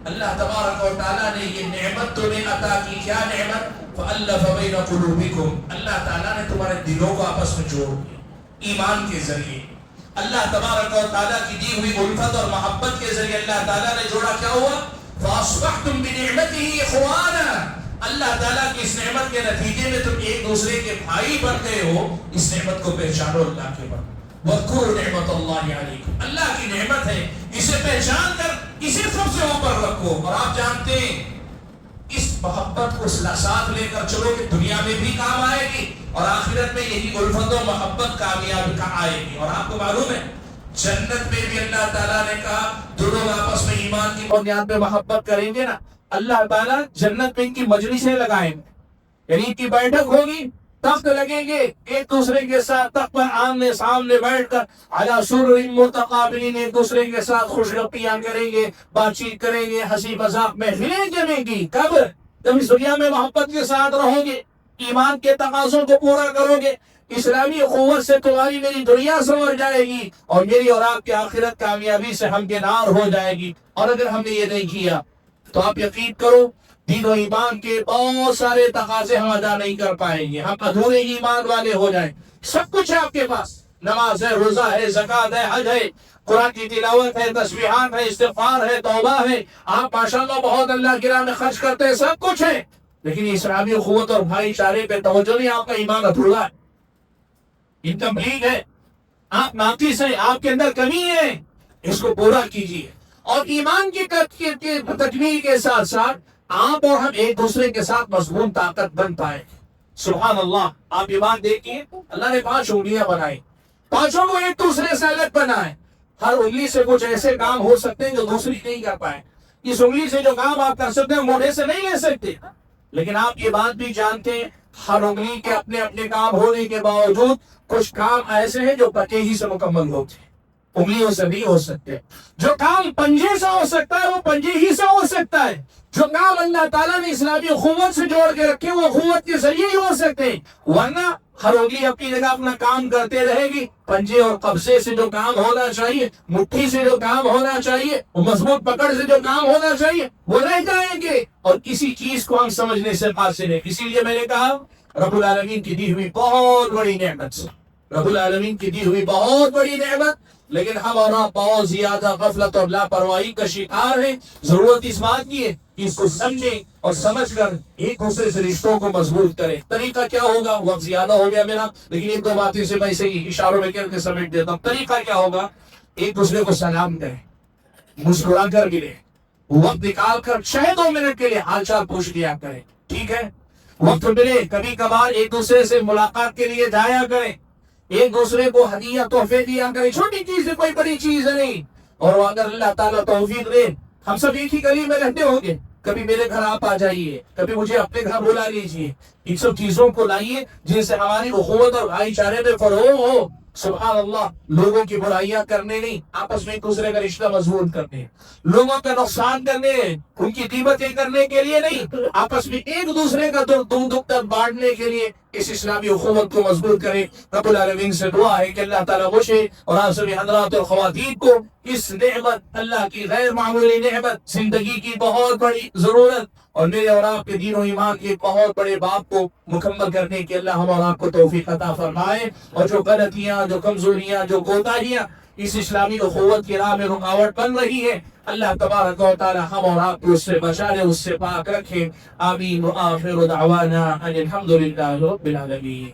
اللہ تبارک و تعالیٰ نے یہ نعمت تمہیں عطا کی۔ کیا نعمت؟ فَأَلَّفَ بَيْنَ قُلُوبِكُمْ، اللہ تعالیٰ نے تمہارے دلوں کو آپس میں جوڑ دیا ایمان کے ذریعے۔ اللہ تبارک و تعالیٰ کی دی ہوئی الفت اور محبت کے ذریعے اللہ تعالیٰ نے جوڑا۔ کیا ہوا؟ فَأَصْبَحْتُمْ بِنِعْمَتِهِ إِخْوَانًا، اللہ تعالیٰ کی اس نعمت کے نتیجے میں تم ایک دوسرے کے بھائی بن گئے ہو۔ اس نعمت کو پہچانو اللہ کے بندو۔ وَاذْكُرُوا نِعْمَةَ اللَّهِ عَلَيْكُمْ، اللہ کی نعمت ہے، اسے پہچان کر اسے سب سے اوپر رکھو۔ اور آپ جانتے ہیں اس محبت کو ساتھ لے کر چلو کہ دنیا میں بھی کام آئے گی اور آخرت میں یہی الفت و محبت کامیاب کا آئے گی. اور آپ کو معلوم ہے جنت میں بھی اللہ تعالیٰ نے کہا دونوں آپس میں ایمان کی بنیاد پہ محبت کریں گے نا, اللہ تعالیٰ جنت میں ان کی مجلسیں لگائیں گے, یعنی ان کی بیٹھک ہوگی, تخت لگیں گے, ایک دوسرے کے ساتھ تخت پر آمنے سامنے بیٹھ کر علی سرر متقابلین ایک دوسرے کے ساتھ خوش گپیاں کریں گے, بات چیت کریں گے, ہنسی مذاق میں محفلیں جمیں گی. کب؟ جب اس دنیا میں محبت کے ساتھ رہو گے, ایمان کے تقاضوں کو پورا کرو گے, اسلامی قوت سے تمہاری میری دنیا سنور جائے گی اور میری اور آپ کی آخرت کامیابی سے ہمکنار ہو جائے گی. اور اگر ہم نے یہ نہیں کیا تو آپ یقین کرو دین و ایمان کے بہت سارے تقاضے ہم ادا نہیں کر پائیں گے, ہم ادھورے ایمان والے ہو جائیں. سب کچھ ہے آپ کے پاس, نماز ہے, روزہ ہے, زکوٰۃ ہے, حج ہے, قرآن کی تلاوت ہے, تسبیحات ہے, استغفار ہے, توبہ ہے, آپ ماشاءاللہ بہت اللہ کی راہ میں خرچ کرتے ہیں, سب کچھ ہے, لیکن اسلامی قوت اور بھائی چارے پہ توجہ نہیں, آپ کا ایمان ادھورا ہے, انکمپلیٹ ہے, آپ ناقص ہیں, آپ کے اندر کمی ہے, اس کو پورا کیجیے. اور ایمان کی تکمیل کے ساتھ ساتھ آپ اور ہم ایک دوسرے کے ساتھ مضمون طاقت بن پائے. سبحان اللہ. آپ ایمان دیکھیے, اللہ نے 5 انگلیاں بنائی, پانچوں کو ایک دوسرے سے الگ بنائے. ہر انگلی سے کچھ ایسے کام ہو سکتے ہیں جو دوسری نہیں کر پائے. اس انگلی سے جو کام آپ کر سکتے ہیں موڑے سے نہیں لے سکتے, لیکن آپ یہ بات بھی جانتے ہیں ہر انگلی کے اپنے اپنے کام ہونے کے باوجود کچھ کام ایسے ہیں جو پتے ہی سے مکمل ہوتے ہیں, انگلیوں سے نہیں ہو سکتے. جو کام پنجے سے ہو سکتا ہے وہ پنجے ہی سے ہو سکتا ہے. جو کام اللہ تعالیٰ نے اسلامی قوت سے جوڑ کے رکھے وہ قوت کے ذریعے ہی ہو سکتے ہیں, ورنہ ہر انگلی اپنی جگہ اپنا کام کرتے رہے گی. پنجے اور قبضے سے جو کام ہونا چاہیے, مٹھی سے جو کام ہونا چاہیے, مضبوط پکڑ سے جو کام ہونا چاہیے وہ رہ جائیں گے, اور کسی چیز کو ہم سمجھنے سے قاصر ہیں. اسی لیے میں نے کہا رب العالمین کی دی ہوئی بہت بڑی نعمت, رب العالمین کی دی ہوئی بہت بڑی نعمت, لیکن ہم اور آپ بہت زیادہ غفلت اور لاپرواہی کا شکار ہیں. ضرورت اس بات کی ہے کہ اس کو سمجھیں اور سمجھ کر ایک دوسرے سے رشتوں کو مضبوط کریں. طریقہ کیا ہوگا؟ وقت زیادہ ہو گیا میرا, لیکن ایک دو باتیں سے میں اسے اشاروں میں کر کے سمیٹ دیتا ہوں. طریقہ کیا ہوگا؟ ایک دوسرے کو سلام کریں, مسکرا کر ملے, وقت نکال کر 2 منٹ کے لیے حال چال پوچھ لیا کریں. ٹھیک ہے, وقت ملے کبھی کبھار ایک دوسرے سے ملاقات کے لیے جایا کریں, ایک دوسرے کو ہدیہ تحفے دیا کریں. چھوٹی چیز ہے, کوئی بڑی چیز نہیں. اور اگر اللہ تعالیٰ توفیق دے, ہم سب ایک ہی گلی میں رہتے ہوں گے, کبھی میرے گھر آپ آ جائیے, کبھی مجھے اپنے گھر بلا لیجیے. ان سب چیزوں کو لائیے جن سے ہماری اخوت اور بھائی چارے میں فروغ ہو. سبحان اللہ. لوگوں کی برائیاں کرنے نہیں, آپس میں ایک دوسرے کا رشتہ مضبوط کرنے, لوگوں کا نقصان کرنے, ان کی قیمتیں کرنے کے لیے نہیں, آپس میں ایک دوسرے کا دکھ درد بانٹنے کے لیے اس اسلامی اخوت کو مضبوط کریں. رب العالمین سے دعا ہے کہ اللہ تعالیٰ مجھے اور آپ سبھی حضرات اور خواتین کو اس نعمت, اللہ کی غیر معمولی نعمت, زندگی کی بہت بڑی ضرورت اور میرے اور آپ کے دین و ایمان کے بہت بڑے باب کو مکمل کرنے کے اللہ ہم اور آپ کو توفیق عطا فرمائے. اور جو غلطیاں, جو کمزوریاں, جو کوتاہیاں اس اسلامی اخوت کی راہ میں رکاوٹ بن رہی ہے, اللہ تبارک و تعالی ہم اور آپ کو اس سے بچا لے, اس سے پاک رکھے. آمین. وآخر دعوانا ان الحمد للہ رب العالمین.